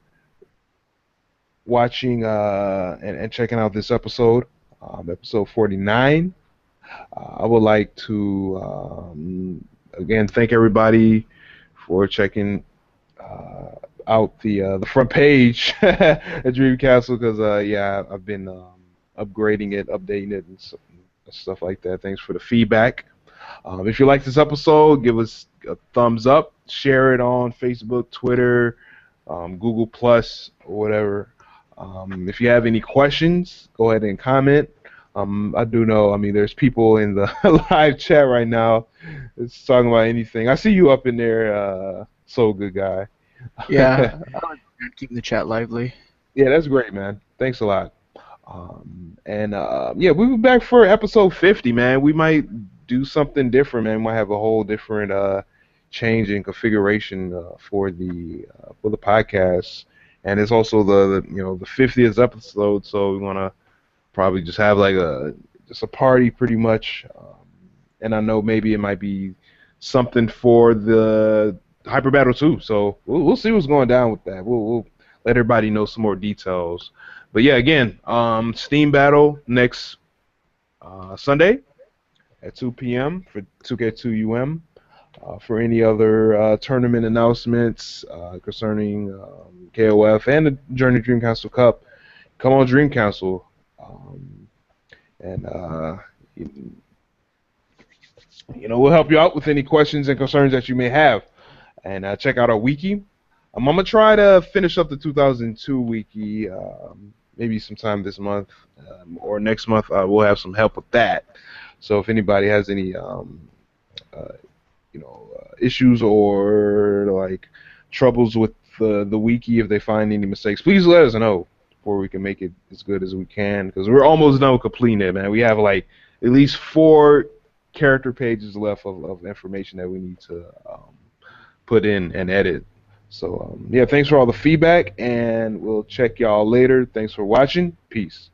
A: watching and checking out this episode, episode 49. I would like to again thank everybody for checking out the front page at Dreamcastle, because I've been upgrading it, updating it, and stuff like that. Thanks for the feedback. If you like this episode, give us a thumbs up, share it on Facebook, Twitter, Google Plus, or whatever. If you have any questions, go ahead and comment. I do know, there's people in the live chat right now that's talking about anything. I see you up in there, so good guy.
C: Yeah, keeping the chat lively.
A: Yeah, that's great, man. Thanks a lot. We'll be back for episode 50, man. We might do something different, man. We might have a whole different change in configuration for the podcast. And it's also the 50th episode, so we're gonna probably just have like a party pretty much. And I know maybe it might be something for the Hyper Battle 2. So we'll see what's going down with that. We'll let everybody know some more details. But yeah, again, Steam Battle next Sunday at 2 p.m. for 2K2 UM. For any other tournament announcements concerning KOF and the Journey Dreamcastle Cup, come on Dreamcastle. We'll help you out with any questions and concerns that you may have. And check out our wiki. I'm going to try to finish up the 2002 wiki, maybe sometime this month or next month. We'll have some help with that. So if anybody has any uh, issues or like troubles with the wiki, if they find any mistakes, please let us know before we can make it as good as we can, because we're almost done with completing it, man. We have like at least 4 character pages left of information that we need to put in and edit. So yeah, thanks for all the feedback, and we'll check y'all later. Thanks for watching. Peace.